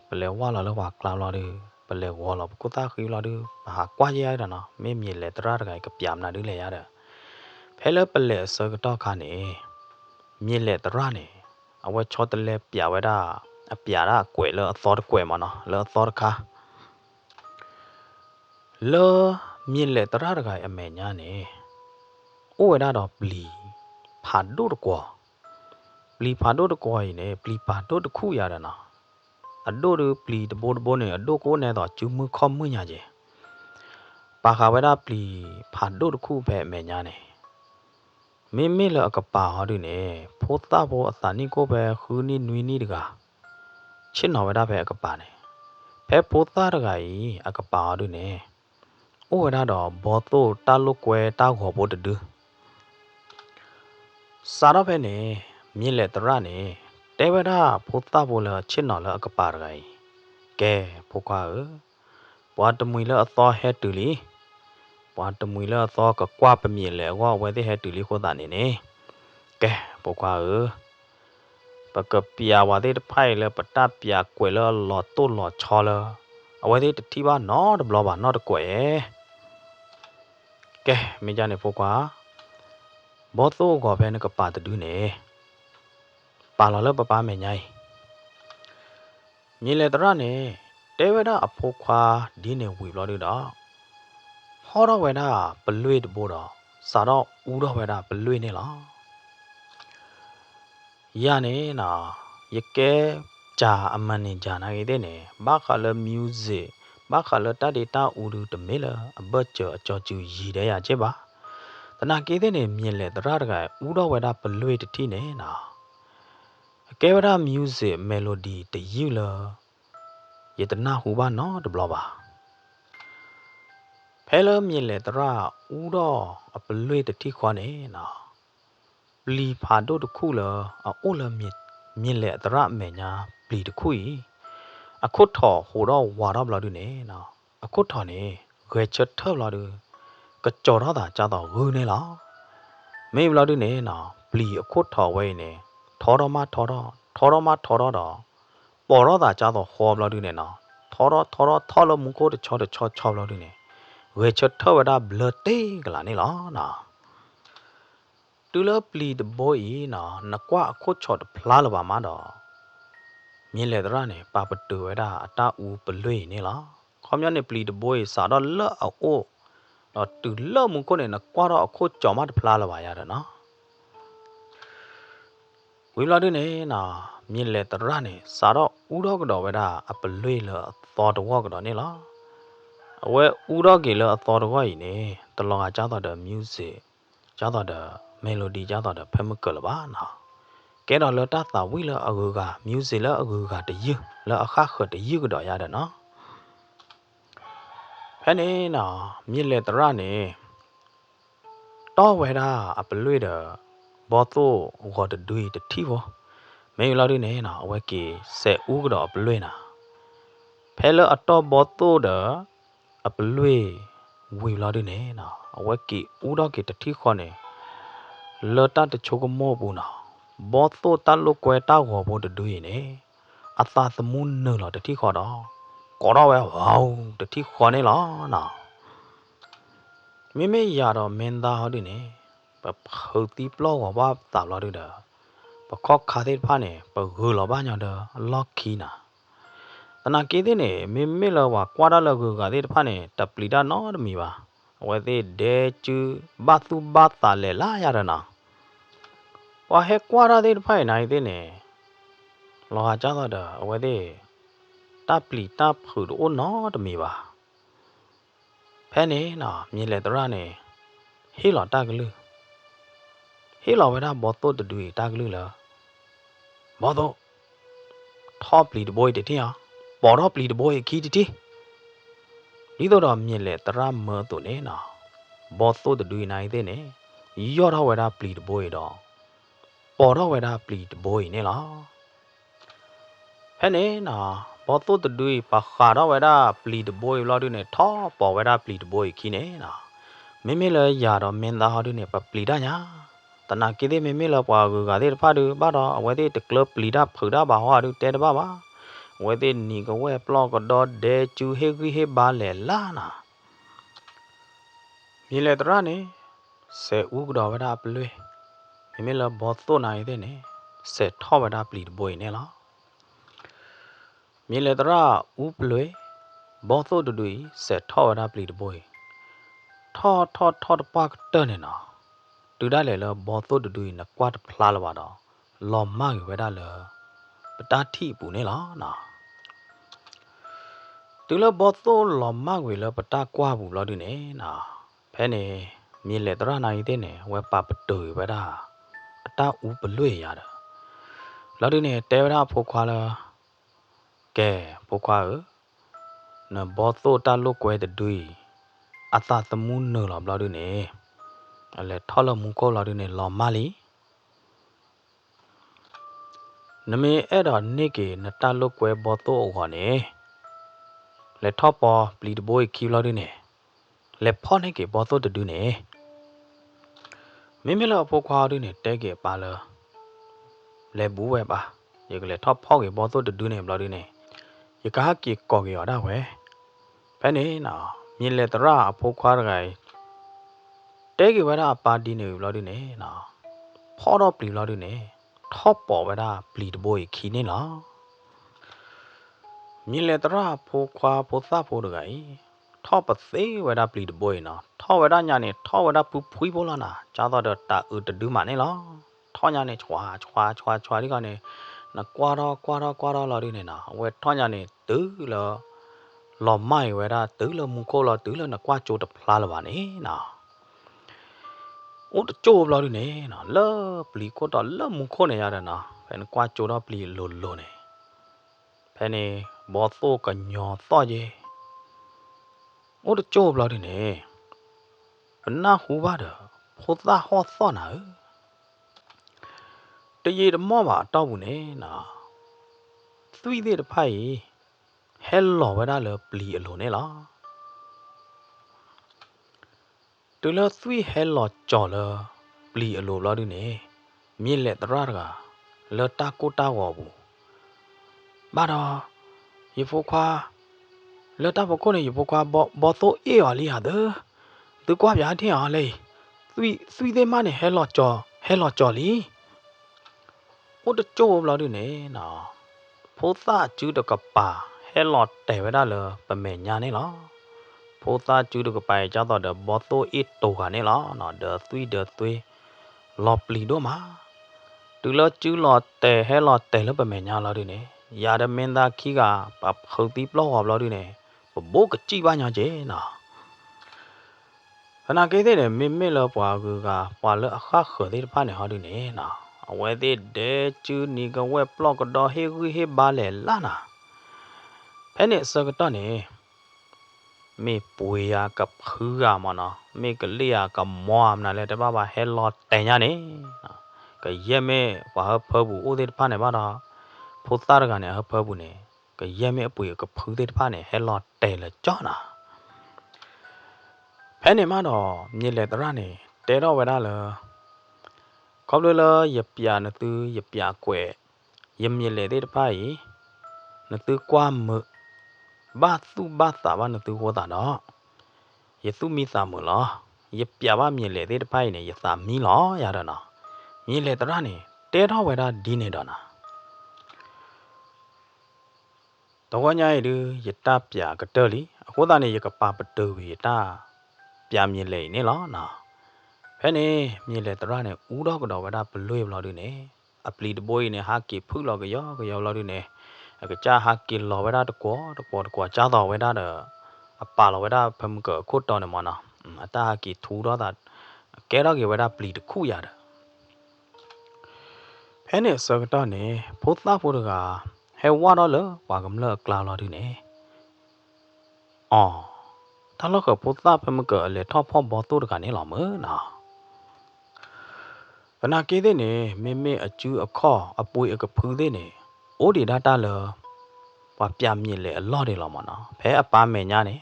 ဘလဲဝါလာလောပါကလာလောဒီဘလဲဝါလာကိုသားခီလောဒီဟာကွာရရတဲ့နော်မင်းမြင့်လေတရတကကပြမနာတို့လေရတဲ့ဖဲလဲပလဲစကတော့ခါနေ မြင့်လက်တရနေအဝဲချောတလဲပြဝဲတာအပြာတာကွယ်လောသောတကွယ်မနော်လောသောတခါလောမြင့်လက်တရတကအမေညာနေဩဝဲတာတော့ပလီဖာဒိုတကွာပလီဖာဒိုတကွာရင်ပလီဖာဒိုတခုရတာနော်အဒိုရပလီတဘောတဘောနေအဒိုကိုနေတော့ကျူမခေါမွညာကြီးပါခါဝဲတာပလီဖာဒိုတခုပဲအမေညာနေမေလအကပါဟောဒီနေဖိုးတာဘောအသာနီကိုပဲခူနီနွီနီတကာချစ်နော်ဝဲတာပဲအကပါနေဖဲဖိုးတာတကာကြီးအကပါဟောဒီနေဩဝဲတာတော့ဘောတိုတာလုကွယ်တာခေါ်ဖို့တူစာတော့ဖဲနေမြင့်လက်တရနေတဲဝဲတာဖိုးတာဘောလချစ်နော်လအကပါတကာကြီးကဲဖိုးခွာဘွာတမွေလအသောဟဲတူလီဘွာတမွေလအသောကကွာပမြင်လေဝဝဲတဲ့ဟဲတူလီခိုးတာနေနေကဲဖိုးခွာပကပြာဝါတဲ့ဖိုင်လေပတပြာကွယ်လလော်တိုလော်ချောလအဝဲတဲ့တီပါနော်တဘလောပါနော်တကွယ်ကဲမိကြနေဖိုးခွာဘောတိုကောဖဲနကပါတူနေပါလော်လပပမေညိုင်မြင်လေတရနေတဲဝဲတာအဖိုးခွာဒီနေဝီဘလော်တော့ဟောတော့ဝဲတာပလွေတဘောတော့စာတော့ဦးတော့ဝဲတာပလွေနေလားရနေနော်ရကဲဂျာအမန်နေဂျာနာရတဲ့နေဘာခါလမြူးစစ်ဘာခါလတတေတာဦးတူတမေလအဘတ်ကျော်အကျော်ကျူရည်တဲ့ရချေပါတနာကေတဲ့နေမြင်လေတရတကဦးတော့ဝဲတာပလွေတတိနေနော်အကဲဝရမြူးစစ်မဲလိုဒီတယူလယတနာဟူပါနော်တဘလပါဖဲလမြင်လေတရဦးတော့အပလွေတတိခွာနေနော်ပလီဖာဒိုတခုလအိုလမြင့်လေတရအမေညာပလီတခုဤအခုထော်ဟိုတော့ဝါတော့ဘလာဒူနေနော်အခုထော်နေဂေချက်ထော်ဘလာဒူကကြော်တော့တာကြတော့ဝူနေလားမေဘလာဒူနေနော်ပလီအခုထော်ဝဲနေထော်တော့မထော်တော့တော့ပေါ်တော့တာကြတော့ဟောဘလာဒူနေနော်ထော်တော့လို့မကိုတချောဘလာဒူနေဂေချက်ထော်ဝဒါဘလတေကလာနေလားနော်တူလပလီတဘိုးဤနော်နကွာအခုချော့ဖလားလပါမတော့မြင်လေတရနေပါပတူဝဲတာအတအူပလွေနေလားခေါမျောနေပလီတဘိုးစာတော့လော့အိုတော့တူလော့မကိုနေနကွာတော့အခုကြော်မတဖလားလပါရတယ်နော်ဝီလာဒနေနော်မြင်လေတရနေစာတော့ဦးတော့ကတော့ဝဲတာအပလွေလောသောတော့ကတော့နေလားအဝဲဦးတော့ကေလောသောတော့ဤနေတလောကကြားတော့တဲ့ music ကြားတော့တဲ့melody ကြတော့ဖဲမကလပါနော်ကဲတော့လတတာဝီလအကူက music လအကူကတယူလအခခတယူကတော့ရတယ်နော်ဖဲနေနော်မြစ်လက်တရနေတော့ဝဲတာအပလွေတဲ့ဘောတိုဝတ်ဒွေတတိဘောမေလာရနေနော်အဝဲကေဆဲဦးကတော့အပလွေနာဖဲလအတော့ဘောတိုတဲ့အပလွေဝီလာရနေနော်အဝဲကေဦးတော့ကေတတိခေါနေလော်တာတချိုကမောဘူးနော်ဘောတိုတလုကွယ်တောက်ဟောဖို့တူရင်နေအသာသမုန်းနော်တတိခေါ်တော့ကောတော့ဝဲဝေါတတိခေါ်နေလားနော်မိမိရတော့မင်းသားဟောဒီနေပခုတ်တီပလောဘာတာလာရတာပခောက်ခါတဲ့ဖာနေပဂူလောဘာညတော့လော့ခီနာတနာကေတဲ့နေမိလောဝကွာရလောကတဲ့ဖာနေတပလီတာနော်မီပါဝဲတဲ့ဒေချူဘတ်သူဘတ်တာလေလာရရနာဝါဟဲကွာရတဲ့ဖိုင်နိုင်တဲ့နေလောဟာကြတော့အဝဲတဲ့တပ်ပလီတပ်ဖူတို့နော်တမီပါဖဲနေနော်မြင်လေတရနေဟေးလော်တကလူဟေးလော်ဝဲတာဘောတိုတူတကလူလားဘောတိုထောပလီတဘွိုးတတိယပေါ်တော့ပလီတဘွိုးခီတီဒီတော့မြင်လေတရမတို့နေနော်ဘောတိုတူနိုင်တဲ့နေရောတော့ဝဲတာပလီတဘွိုးတော့ပေါ်တော့ဝဲတာပလီတဘိုးနေလားဖဲနေနော်ဘောတိုတူပါခါတော့ဝဲတာပလီတဘိုးလော်ဒူနေထောပေါ်ဝဲတာပလီတဘိုးခီနေနော်မေလေရတော့မင်းသားဟောဒူနေပပလီတာညာတနာကေတဲ့မေလောပွားကူကတဲ့ဖာဒူဘာတော့အဝဲတဲ့ကလပ်ပလီတာဖူတာဘာဟောဒူတဲတပါပါဝဲတဲ့နီကဝဲပလော့ကတော့ဒဲကျူဟေဂီဟေဘာလေလာနာမြင်လေတရနေဆဲဦးကတော့ဝဲတာပလွေ မေလဘောသောနိုင်တဲ့နေဆက်ထောဝဒါပလီဘွေနေလားမြေလေတရာဥပလွေဘောသောတူဆက်ထောဝဒါပလီဘွေထောတပါကတနေနာတူဒါလေလဘောသောတူနကွာတဖလားလပါတော့လော်မရဝဒါလပတာတိပူနေလားနာတူလဘောသောလော်မဝေလပတာကွာဘူးလို့ဒီနေနာဖဲနေမြေလေတရာနိုင်တဲ့နေဝဲပပတူဝဒါအတာဥပလွေရတာလို့ဒီနေတဲဝဒါဖိုခွာလာကဲဖိုခွာနဘောသောတာလုကွဲတဲ့ဒွေအသာသမှုနော်လို့လို့ဒီနေအလေထောလမှုကောလို့ဒီနေလော်မလီနမေအဲ့တော့နေကေနတလုကွဲဘောသောဟောနေလေထောပေါ်ပလီတဘွေခီလို့ဒီနေလေဖောနေကေဘောသောတူနေမိမလောဖိုခွာဒီနေတဲကေပါလလေဘူးဝဲပါရေကလေထောဖောကေဘောသောတူနေဘလို့ဒီနေရကားကေကောကေရတာဝဲဖဲနေနော်မြင်လေတရအဖိုခွာတကတဲကေဝဲတာပါတီနေဘလို့ဒီနေနော်ဖောတော့ပလီလို့ဒီနေထောပေါ်ဝဲတာပလီတဘွေခီနေလားမြင်လေတရဖိုခွာဖိုသဖိုတကထောပသေးဝဲတာပလီတဘွေနော်ထောဝဲတာညာနေထောဝဲတာပူဖွီးဖို့လားနာကြားတော့တာတဒူးမနေလားထောညာနေချွာဒီကနေနကွာတော့လာဒီနေနာဝဲထောညာနေတူးလော်မိုင်ဝဲတာတူးလမူကိုလာတူးလနကွာချိုတဖလားလပါနေနာအိုတချိုဘလာဒီနေနာလောပလီကိုတော့လမူခိုနေရတဲ့နာဖဲကွာချိုတော့ပလီလိုနေဖဲနေဘောသောကညောတော့ရဲ့အိုတချိုဘလာဒီနေဘနာဟူပါတော့ဖိုသာဟောသောနာတရေတမောပါတောက်ဘူးနေနာသွီးတဲ့တဖိုက်ဟဲလောဝဲတာလပလီအလိုနေလားတူလသွီးဟဲလောကြော်လပလီအလိုလားဒီနေမြင့်လက်တရတကလတာကိုတာဝဘူးဘာတော့ရေဖိုခွာလတာဘကိုနေရေဖိုခွာဘောသောအေးရလီဟာသူကွာပြားထင်အောင်လေသွီးသေးမနေဟဲလောကြော်လီဟိုတချိုးဘလာဒီနေနော်ဖိုသာကျူးတကပါဟဲလောတဲဝဒါလပမေညာနေလားဖိုသာကျူးတကပါကြတော့တဲ့ဘောတိုအစ်တိုကနေလားနော်ဒသွီလောပလီတော့မှာတူလောကျူးလောတဲဟဲလောတဲလပမေညာလားဒီနေရတဲ့မင်းသားခီကပခုတ်တီပလောဟောဘလာဒီနေဘိုးကကြည့်ပါညာကျဲနော်ခဏကေးတဲ့မေလောပွားကူကပွာလအခါခသေးဖာနေဟောဒီနေနော်အဝဲသေးတဲ့ကျူနီကဝဲပလော့ကတော့ဟေဘာလေလာနာဖဲနေစကတော့နေမေပွေရကဖူးရမနော်မေကလေးရကမောမနာလေတပါဟဲလောတဲညာနေကရဲမဲဘာဖဘူးအိုသေးဖာနေပါတော့ဖိုးသားကနေဟဖဘူးနေကရဲမဲအပွေကဖူးသေးဖာနေဟဲလောတဲလေကြောနာဖဲနေမတော့မြစ်လေတရနေတဲတော့ဝဲတာလေခေါပလလရပြနသူရပြကွဲရမြလေတဲ့တဖိုင်နသူကွာမဘာသူဘာသာဘာနသူဟောတာနော်ရသူမိသာမလားရပြဘာမြလေတဲ့တဖိုင်နေရသာမီလားရတော့နော်မြလေတရနေတဲတော့ဝဲတာဒီနေတော့နော်တော့ညာရရတပြကတော်လီအခုသားနေရကပါပတူရတာပြမြလေနေလားနော်ဖဲနေမြင်လေတရနဲ့ဦးတော့ကတော့ဝဒဘလွေဘလောက်ဒီနေအပလီတဘိုးနေဟာကီဖုလောက်ကြောလောက်ဒီနေအကကြဟာကီလောဝဒတကောကြားတော်ဝဒအပါလောဝဒဖမ်ကခုတ်တော်နေမနာအတာကီထူတော့တာကဲတော့ကေဝဒပလီတခုရတာဖဲနေစကတော့နေဖိုးသားဖိုးတကဟဲဝါတော့လဝါကမလကလာလောက်ဒီနေအော်တလောကဖိုးသားဖမ်ကလေထောက်ဖော့ဘောတိုတကနေလောမနော်ဘနာကေးတဲ့နေမေအကျူးအခေါ်အပွေအကဖူးတဲ့နေအိုဒီဒတာလဘာပြမြင့်လေအလော့တယ်လောမနော်ဖဲအပါမယ်ညာနေ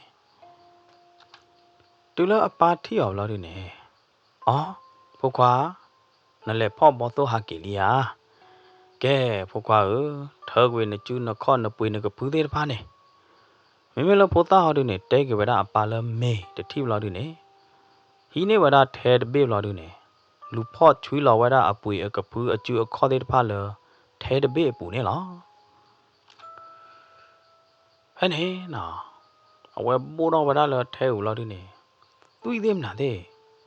တူလအပါထီအောင်လော့ဒီနေအော်ဖုခွာနလေဖော့ဘောတိုဟာကီလီယာကဲဖုခွာထောကွေနကျူးနခေါ်နပွေနကဖူးတဲ့တဖာနေမေလဖိုတာဟောဒီနေတဲကေဝဒအပါလမေတတိဘလော့ဒီနေဟီနေဝဒထဲတပိဘလော့ဒီနေ လူဖော့ချွေးလော်ဝဲတာအပွေအကပူအကျူအခေါ်တဲ့ဖာလထဲတဘေပူနေလားဟဲ့နေနော်အဝဲပိုးတော့ဝဲတာလထဲဦးလို့ဒီနေသူ့သေးမနာတဲ့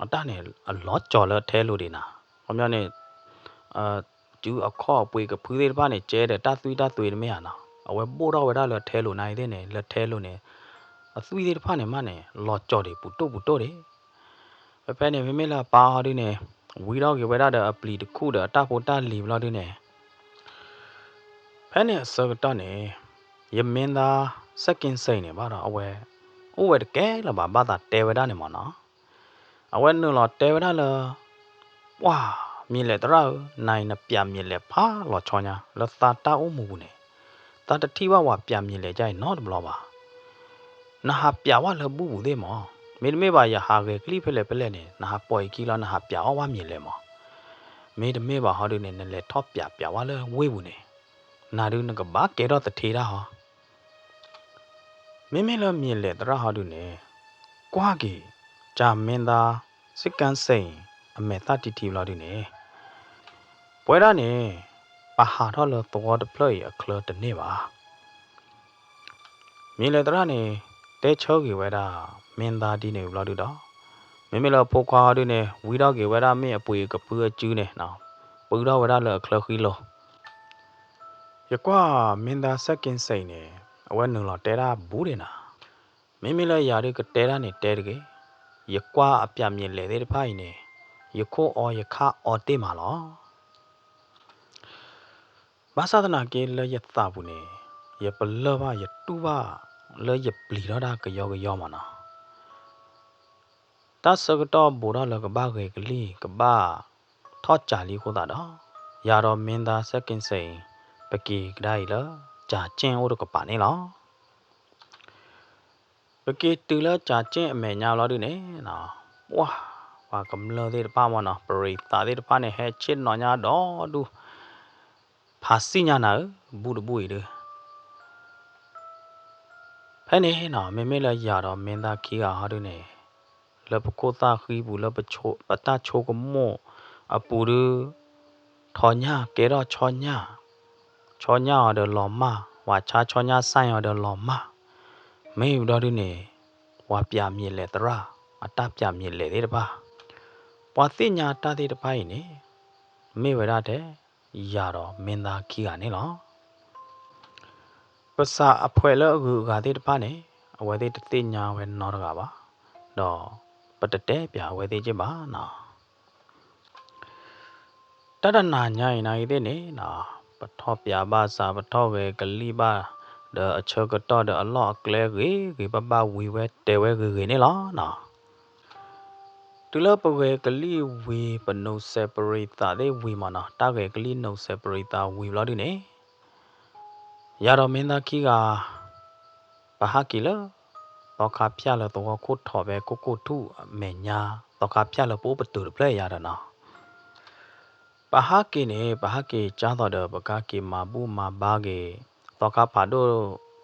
အတနဲ့အလောကြော်လထဲလို့ဒီနာအမြောင်းနေကျူအခေါ်ပွေကပူတဲ့ဖာနေကျဲတဲ့တသွေးတမရနော်အဝဲပိုးတော့ဝဲတာလထဲလို့နိုင်တဲ့နေလက်ထဲလို့နေအသွေးတဲ့ဖာနေမနေလောကြော်တယ်ပူတော့တယ်ဖဲနေမိလာပါဟာဒီနေဝီတော့ကေဝဲတာအပလီတခုတဖို့တလီဘလို့ဒီနေဖဲနေစကတော့နေယမင်းသားစက်ကင်းစိန်နေပါတော့အဝဲတကဲလဘာသာတဲဝဲတာနေမနော်အဝဲနုလောတဲဝဲတာလဝါမြင်လေတရနိုင်နပြမြင်လေဖာလောချောညာလသာတာအုံးမူနေတတတိဝပြမြင်လေကြိုင်နော်ဘလောပါနာဟာပြဝလဘူးသေးမောမေပါရဟာကေကလိဖလဲပလဲနေနာဟာပွိုင်ကီလာနာဟာပြဝမြင်လေမောမေပါဟာဒုနေနလေထော့ပြဝလဝေးဘူးနေနာဒုနကဘာကေတော့တထေတာဟောမေလမြင်လေတရဟာဒုနေကွာကေဂျာမင်းသားစစ်ကန်စိန်အမေတတီဘလို့ဒုနေပွဲရနေပါဟာတော့လတော်တပလအခလတနေပါမြင်လေတရနေတဲချောကေဝဲတာမင်းသားဒီနေဘလို့ဒုတော့မေလပိုခွာဒုနေဝီတော့ကေဝဲတာမင်းအပွေကပူအကျူးနေနော်ပူတော့ဝဲတာလအခလခီလောယကွာမင်းသားစက်ကင်းစိန်နေအဝဲနုလောတဲတာဘူးတယ်နာမေလရာတွေကတဲတာနေတဲတကေယကွာအပြမြင်လေတဲ့ဖိုင်နေယခိုးအော်ယခအော်တေးမာလောဘာသာဒနာကေလယသဘူးနေယပလဘယတူဘာလယပလီတော့တာကယောမနာတဆကတော့ဘူတော့လကဘာကေကလီကဘာထော့ချာလီခိုးတာတော့ရာတော်မင်းသားစက်ကင်းစိန်ပကီကဒိုင်လဂျာကျင်းအိုကပါနေလောပကီတူလဂျာကျင်းအမေညာလောဒီနေနော်ဝါကမလတဲ့ပါမနော်ပရိတာတဲ့ပါနေဟဲချစ်နော်ညာတော့ဒူဖာစီညာနာဘူးတဘူးရဖဲနေနော်မေလရာတော်မင်းသားခီကဟာဒီနေလပကိုတာခီဘူးလပချိုပတာချိုကမောအပူရထောညာကေတော့ချောညာ的老妈，我查ချောညာဆိုင်ရ的老妈，没有到的呢，我表面来的啦，我打表面来的吧，我这伢打的吧呢，没为啥的，伢咯，没拿起干的咯，不是啊，破了个干的吧呢，我的这伢会拿的个吧，咯，不得代表我的这吧呢，但是那伢那一点呢，那。ปทอปยาบาสาปทอเวกลีบาเดอเชกตอเดออัลลอฮ์เกลกีบาวีเวเตเวกีนี่ล้อนะตุลปเวกลีวีปโนเซปริตาเดวีมานะตาเวกลีโนเซปริตาวีลอดิเนยาดอมินตาคีกาปะฮะกีลตอคาพยาลตอคุทอเวกุทุเมญญาตอคาพยาลปูปตุเพลยาดนะปะฮะกีเนปะฮะกีจ้าต่อเดปะกะกีมาบูมาบาเกตอกาผาโด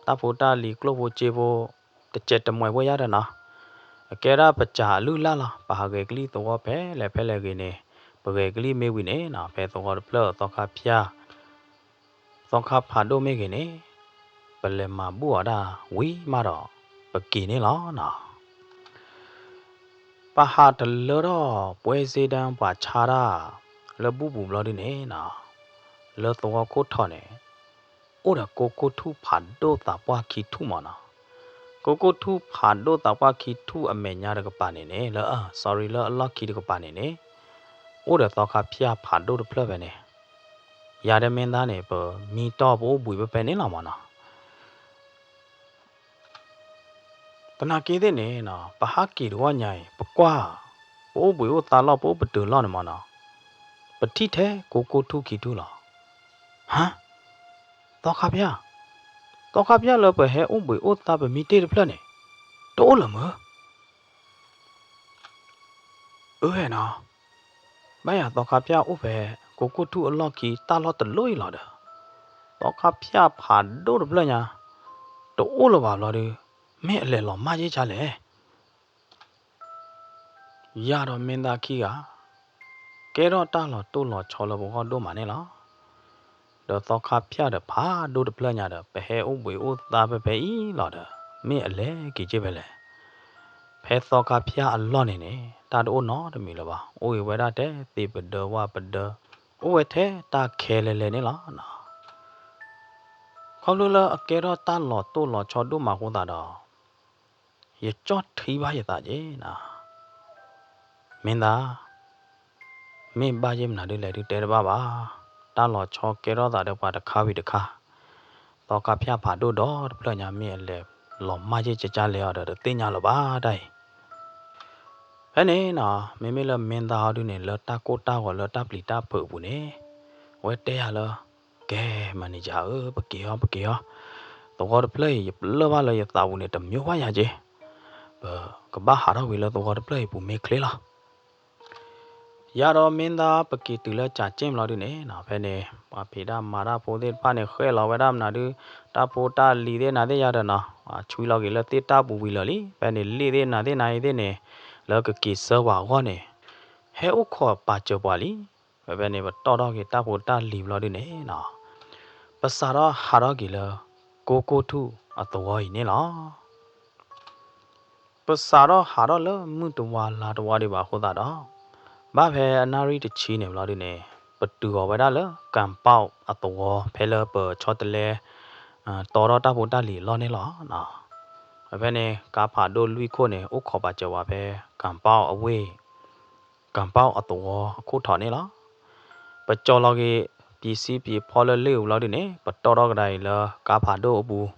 ตาโฟตาลีกลโวเจโวตะเจตมวยบ่ยาดนะแกราปะจาลุลาลาปะฮะเกกลีตอแพแลแพแลเกเนปะเกกลีเมวิเนนะแพตอเพลตอกาพยาตอกาผาโดเมเกเนปะเลมาบูอดาวีมาดอปะกีเนลอนะปะฮะตะเลอป่วยเซดังปะชาราလပူပူဘလဒီနေနာလောတော့ကိုထော်နေအိုရကိုထုဖာဒိုတာပွားခီထုမနာကိုထုဖာဒိုတာပွားခီထုအမေညာရကပါနေနေလော sorry လောအလော့ခီရကပါနေနေအိုရတော့ခဖျားဖာဒိုတဖလပဲနေရတဲ့မင်းသားနေပမီတော့ဘူးဘူးပဲနေလာမနာတနာကေတဲ့နေနာပဟာကီရောညိုင်ပကွာပိုးဘူးတာလောပိုးပတူလောနေမနာปฏิเทကိုထုခိတုလားဟမ်တော့ခဗျာလောပဲဟဲဥပွေဥတာပဲမီတေဖလက်နေတိုးလမဟဲ့နော်မရတော့ခဗျာဥပဲကိုထုအလော့ခီတာလော့တလို့လာတာတော့ခဗျာဖာဒိုဖလက်ညာတိုးလပါလောဒီမင်းအလဲလောမကြီးချလဲရတော့မင်းသားခီက kế đó ta là tôi là cho là bộ đồ mà này là đó tao khá phía đó phá đồ được lên nhà đó bé hè ông bụi ông ta bé bé ý là đó mẹ lẽ kỳ chế bé lẽ bé tao khá phía ăn lo này nè ta đồ nó đó mình là ba ôi vậy đó thế thì bật đờ qua bật đờ ôi thế ta khéo lên này là không lúc là kế đó ta là tôi là cho đồ mà không ta đó ye cho thấy bao giờ ta chứ nè mình ba giờ mình đi lại đi chơi ba ba ta lo cho cái đó ta được ba được khá vì được khá tao cả phía phá đồ đó được nhà mình là lo mai chứ cha lẽ đó được tiền nhà là ba đây cái này nè mình là mình ta đi này là ta cô ta hoặc là ta bị ta bự bự này vậy thế là cái mà này giờ bất kỳ tao có được play là ba là tao này tầm nhiêu quá nhà chứ cái ba hà đó vì là tao có được play bù mê khle là giờ đó mình đã bất kỳ từ là trả chém lo đi nè nào phải nè bà bị đam mà đã phụ đến ba này khơi lo phải đam nào đi ta phụ ta lì đến nào đấy giờ đó nào chui lo cái là tết ta bù vì là lý phải nè lì đến nào đấy này đấy nè là cái kỳ sơ vào quá nè hết úc khó bà chờ bà lý phải nè bà to đó cái ta phụ ta lì lo đi nè nào bà sao đó hà đó cái là cô thu à tuổi nè nó bà sao đó hà đó là muốn tuổi đi bà khô ta đó bà phải nari de chi ne lo đi nè bật từ gọi đó là cảm bao à tổ phải là bờ cho tele tổ đó ta vốn ta lì lo nè lo nọ phải nè cả phá đôi lui khô nè úc khó bà chờ bà phải cảm bao away cảm bao à tổ khu thọ nè lo bật cho lo cái pc bị phô lơ liu lo đi nè bật tổ đó cái này là cả phá đôi bu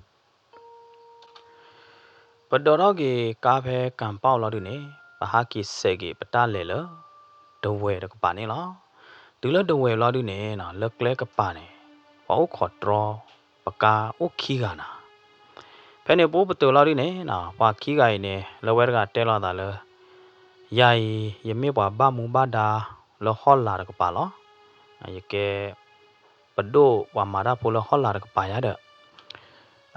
bật đó cái cả phải cảm bao lo đi nè bà hạ kỳ sẽ cái bật ta lệ lỡ đầu về được bà nè lo từ lúc đầu về lo đi nè nó lắc lắc cái bà nè và ốc khó trò bà ca ốc khí gà nè phải nè bố bắt đầu lo đi nè nó và khí gà nè lo về cái tê lo đó là dài yếm mấy bà ba mùng ba đà lo hót là cái bà lo cái bắt đầu và mà đã phụ lo hót là cái bà ya được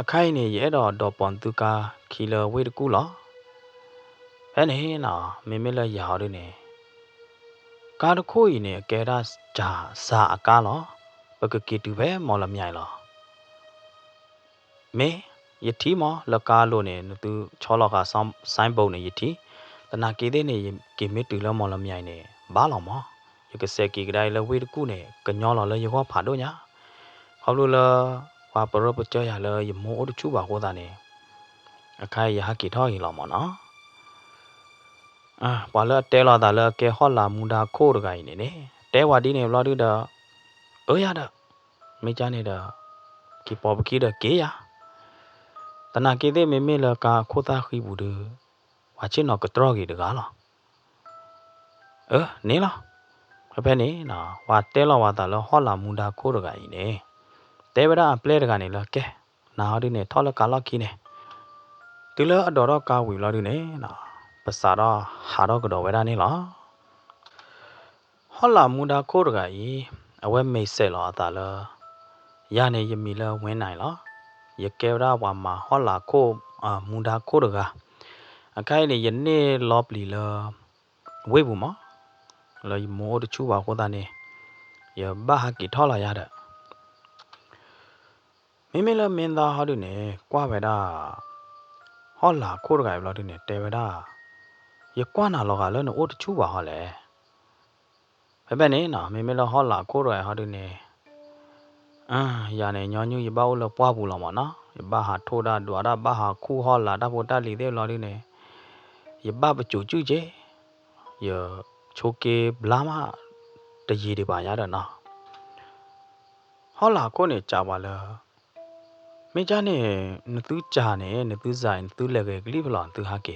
cái này dễ đó đồ bọn tu ca khi lo về được cú lo phải nè nó mình là giàu đi nè cá nó khôi nè cái đó chả xa cá lo bởi cái kia tu về mà làm nhảy lo mẹ yết thí mà là cá luôn nè nó từ cho lo cả sam bầu này yết thíแต่นากีเดเนี่ยกีไม่ตื่นแล้วมองลำใหญ่เนี่ยบ้าหรอมั้งอยู่ก็เสกกีก็ได้แล้วเวทกูเนี่ยก็ย้อนเราเลยยังว่าผ่านด้วยนะเขารู้เลยว่าปรบเจออย่างเลยยังโม่ดูชูบ่าวกูตาเนี่ยใครอยากกินท่ออีหรอมั้งเนาะว่าเลยเตะเราแต่เลยแกฮอลลามุดาโคตรไงเนี่ยเตะว่าดีเนี่ยเราดูเด้ออย่าเด้อไม่จ้าเนี่ยเด้อกีปอบกีเด้อเกียแต่นากีเดไม่เลยกาโคตรขี้บูเด้อว่าเช่นเราก็ตรอกีเด้อกันหรอนี่หรอphải nè nó và té lo và ta lo họ làm muốn đa cố được cái nè té bây giờ play được cái này là cái nào đi nè thôi là cả lo kia nè từ lúc đó đó cao quỷ lo đi nè nó bớt sao đó hà đó cái đồ bây giờ nè lo họ làm muốn đa cố được cái ở bên mấy xe lo ta là nhà này giờ mình là bên này lo giờ kêu ra và mà họ là cố muốn đa cố được cái này giờ nè lo bì là quê bùm á là mua được chú bảo của ta nè giờ ba hạt kỳ thọ là ya đó mình là mình đã họ được nè qua vậy đó họ là cô được cái lo được nè tệ vậy đó giờ qua nào lo cái nó ốt chú bảo họ lẽ phải bên này nè mình là họ là cô được họ được nè giờ này nhỏ như bao là qua bù lòng mà nó ba hạt thô đa đùa đa ba hạt khu họ là đa bộ đa lì đeo lo được nè giờ ba bị chủ chứ chứ giờ chỗ kia làm á để gì để bà ya đó nó họ là cô này chả bảo là mấy cha này nó tứ cha này nó tứ dài nó tứ lệ cái clip lọn tứ hà kê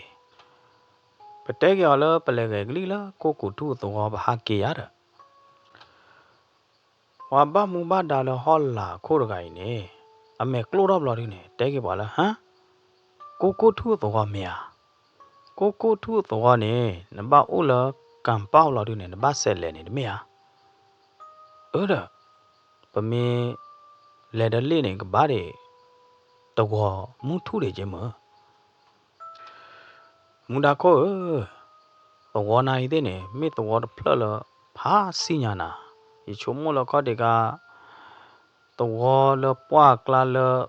bữa té cái là bữa lệ cái clip là cô cụ thu tụ họ bà hà kê á đó và ba mùng ba đào là họ là cô được cái này à mẹ cô đáp lại đi này té cái bảo là hả cô thu tụ họ mẹ cô thu tụ họ này nó bảo ô là cảm bao lại đi này nó bắt xe lệ này mẹ đó bà mẹ lệ đó lên này cái bà đấy tụ họ muốn thu để chứ mà muốn đã có ở này thế này mấy tụ họ plơ là phá xi nhà na thì chúng mua là có để cả tàu là qua cla là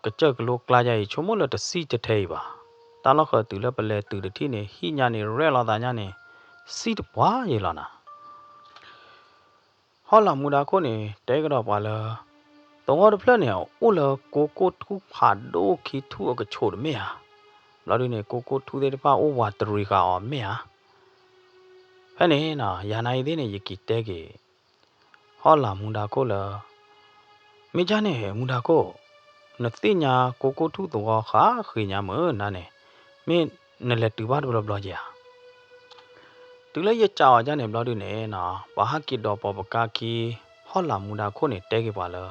cái chơi cái lô cla vậy chúng mua là được xi chết thầy ba ta nó khởi từ là bể từ được thì này hi nhà này rẻ là ta nhà này xi được quá vậy là na họ làm mua đá cô này để cái đó bảo là tàu được plan này ô là cô thu phá đô khi thu ở cái chỗ đó mẹ à là đi này cô thu để phá ô vặt rồi cả à mẹ à cái này na nhà này thế này gì kỹ cái họ làm mua đá cô là mấy cha này mua đá cô nó tin nhà cô thu tàu khá khi nhà mở nè này mình nên là từ bắt đầu giờ từ lấy chào cha này bao nhiêu này nè bà hát kỹ đó bà cá kỹ họ làm mua đá cô này té cái bà là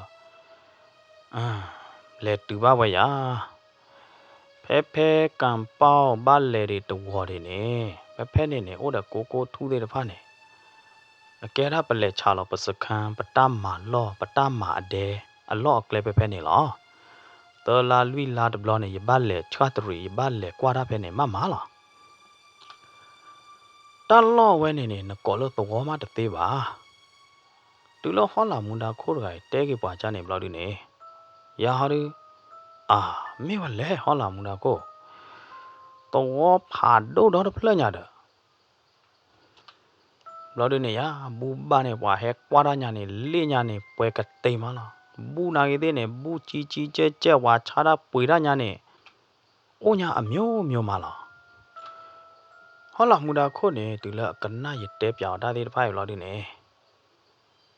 lệ từ bao vậy à phê cầm bao ba lệ đi từ hoa đi nè phê này ô đã cô thu đây là pha này cái đó bà lệ chào là bà sực khang bà tam mà đẻ lo cái phê này lo tớ là lui là được lo này ba lệ chát rồi ba lệ qua đó phê này mà lo ta lo vậy này nó có lo từ hoa mà được tê bà từ lo họ làm muốn đã khổ rồi té cái bà cha này bao nhiêu nè ya họ đi mấy bạn lẽ họ làm muốn đã cô tàu phá đâu đó được plei nhà đó lo đi này ya bu ba này qua hết qua đó nhà này lê nhà này quay cái tây mà lo bu này cái này bu chi che qua chả đã quay ra nhà này ô nhà miêu mà lo họ làm muốn đã khổ này từ là cần na yết đẹp giàu đã đi phải lo đi này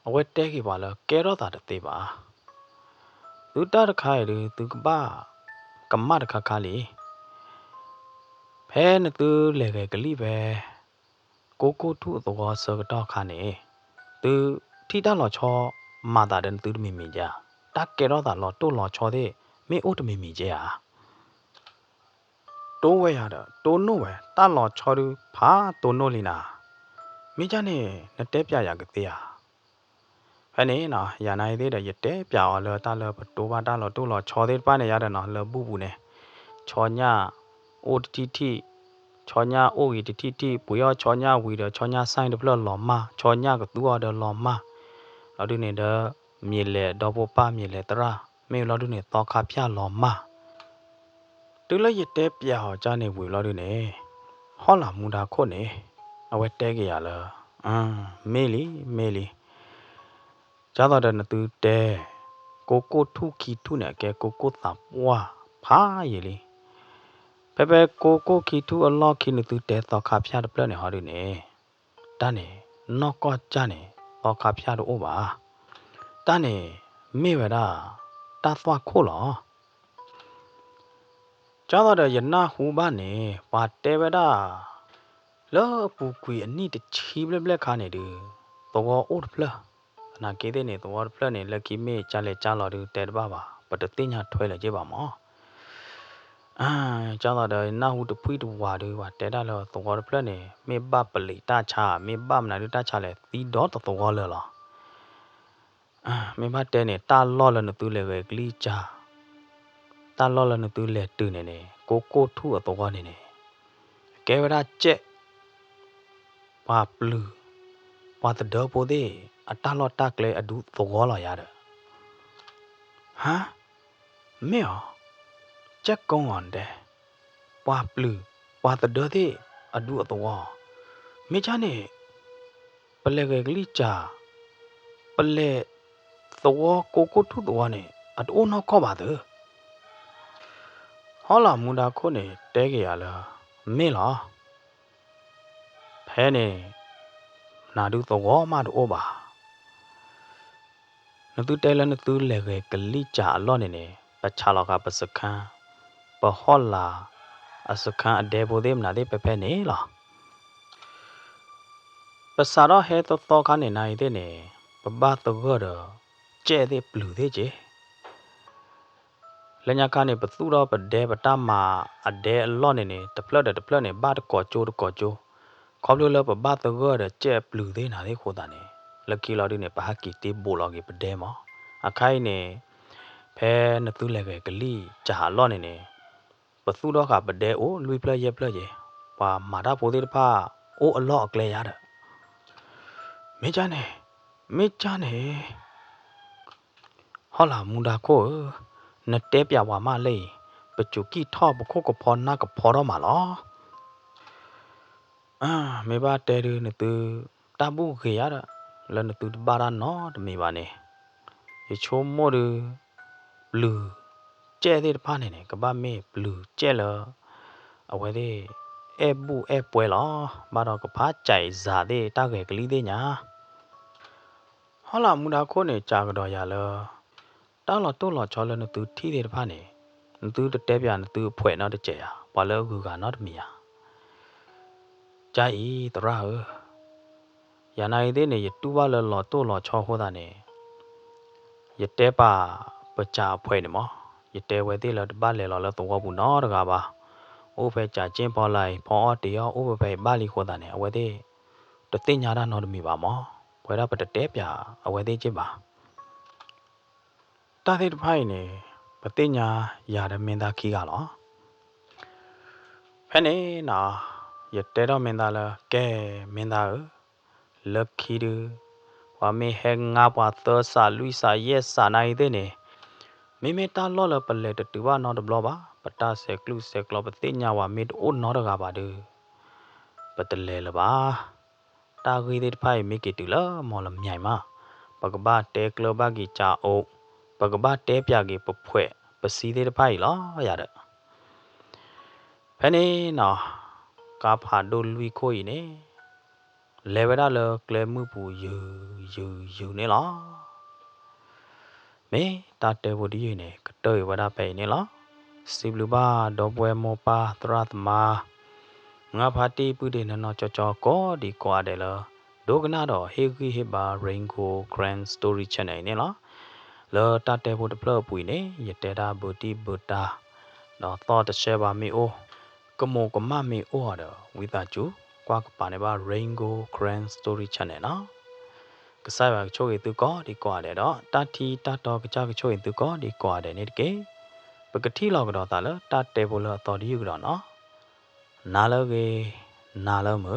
ở quay té cái bà là cái đó ta được tây bà từ ta được khai đi từ cái ba cầm má được khai lý phê nó từ lệ cái lý về cô thu tàu sơ cái đó khai này từ thì ta lo cho mà ta đến từ mình ra ta cái đó ta lo tôi lo cho thế mấy út mình ra tôi vậy à đó tôi nói vậy ta lo cho đi phá tôi nói liền à mấy cha này nó đẹp ya cái gì à cái này nó nhà này thế là rất đẹp ya là ta là tôi ba ta là tôi lo cho thế ba này ya đó nó là bu này cho nhà OTT cho nhà OTT bây giờ cho nhà vì đó cho nhà sai được là lỏm mà cho nhà cái tua đó lỏm mà ở đây này đó miệt lệ double pa miệt lệ tra mấy ở đây này to khá pia lỏm mà từ lấy gì đẹp ya họ cha này vì ở đây này họ làm mua đá khô này ở đây cái ya là mê lý cha đó là từ té cô thu khí thu này cái cô tập qua phá vậy đi bé cô khí thu ở lo khí nữa từ té to khá pia được này họ đây này ta này nó có cha này to khá pia được ô bà ta này mê vậy đó ta xoa khô lỏ cho đó là dân na hú ba này và té vậy đó lỡ bù quỷ anh đi chỉ ble khá này được tao ốt ble na cái thế này tao ốt ble này là khi mê cha lọ được té ba bắt được tin nhạt thuê là chứ bà mỏ cho đó là na hú được phi được hòa được và té đó là tao ốt ble này mê ba bali ta cha mê ba mà được ta cha là tí đó tao ốt lỡ mê ba té này ta lo là nó từ lệ về cái cha ta lo là nó từ lệ từ này cô thu ở tao này cái vậy đó chết bà blue bà từ đó bố đi ta lo ta kể đủ tao lo ya đó hả mẹ chắc con ngon đấy bà blue bà từ đó đi đủ tao mẹ cha này bà lệ cái cha bà lệ tao cô thu tao này đủ nó có bà đó họ làm mua đá cô này té cái là mẹ lo thế này nào được tao mà được bà nó từ đây là nó từ lệ cái cha lo này bà cha lo cả bà sực khang bà họ là sực khang để bố đêm nào để bé này lo bà sao đó hết to cái này thế này bà ba tao gỡ đó che để blue thế chứ lần nhà cái này bà tu đó bà để bà ta mà để lo này tập lơ này ba được cỏ chỗ có lúc là bà ba tao gỡ đó che blue thế nào thế khổ ta này là khi lo đi này bà kỹ tế bồ lo cái bà để mà cái này bé nó từ lệ cái ly trả lo này bà tu đó cả bà để lui plei gì và mà đã bố đi pa lo cái ya đó 没家呢，没家呢，好啦，木达哥，那代表我嘛嘞，不就给他不可个跑那个跑到嘛咯？啊，没把带的那都大不给呀的，了那都巴拉孬的没把呢，也瞧么的blue，这的怕呢呢，个把没 blue 这了，啊喂的，哎不了，把那个怕ใจ咋的，大概个里的呀？好啦，木达哥呢，加个到呀了。当老多老超了那都体的怕呢，那都的代表那都配那的这呀，把了个个那的米呀，加一多少呃，呀那一点呢也多把了老多老超好的呢，也代把不加配的嘛，也代为的了把来了多不那的个吧，我被加进跑来跑的呀，我被把里好的呢，为的，这对伢的那的米吧嘛，为了不的代表，为的这吧，大的派呢，不对伢呀的面大起个了。ဖဲနေနာရတဲတော့မင်းသားလကဲမင်းသားလခီဒူဝါမေဟဲငါပွားသောစာလူစာရဲ့စာနိုင်တဲ့နေမေမေတာလောလပလဲတတူဝါနော်တဘလပါပတာဆဲကလူဆဲကလပတိညာဝါမေအိုနော်တကပါဒူပတလဲလပါတာဂီတဲ့ဖိုင်မေကေတူလမော်လမြိုင်မပကဘာတဲကလဘကီချာအိုပကဘာတဲပြကေပဖွဲ့ပစီတဲ့ဖိုင်လောရတဲ့ဖဲနေနော်ကာဖာဒိုလူခိုးနေလေဝဒါလကလမှုပူယူနေလားမေတာတဲဝဒီနေကတေဝဒါပဲနေလားစီဘလူဘာဒေါ်ပွဲမောပါသရတ်မာငါဖာတီပုဒေနနောချောချောကောဒီကွာတယ်လဒိုကနာတော့ဟေဂီဟေဘာရိန်ကိုဂရန်စတိုရီချန်နယ်နေလားလောတာတဲဝဒပလပွေနေရတဲတာဘူတီဘူတာတော့တော့တရှဲပါမီအိုကမောကမမီအိုရဝိတာကျူကွာကပါနေပါ Rainbow Grand Story Channel နော်ကစားပါချိုးရသူကောဒီကွာတယ်တော့တတီတတော်ကကြကချိုးရသူကောဒီကွာတယ်နေတကေပကတိလောက်တော့တာလတတဲဘလတော်ဒီယူတော့နော်နာလောကေနာလောမ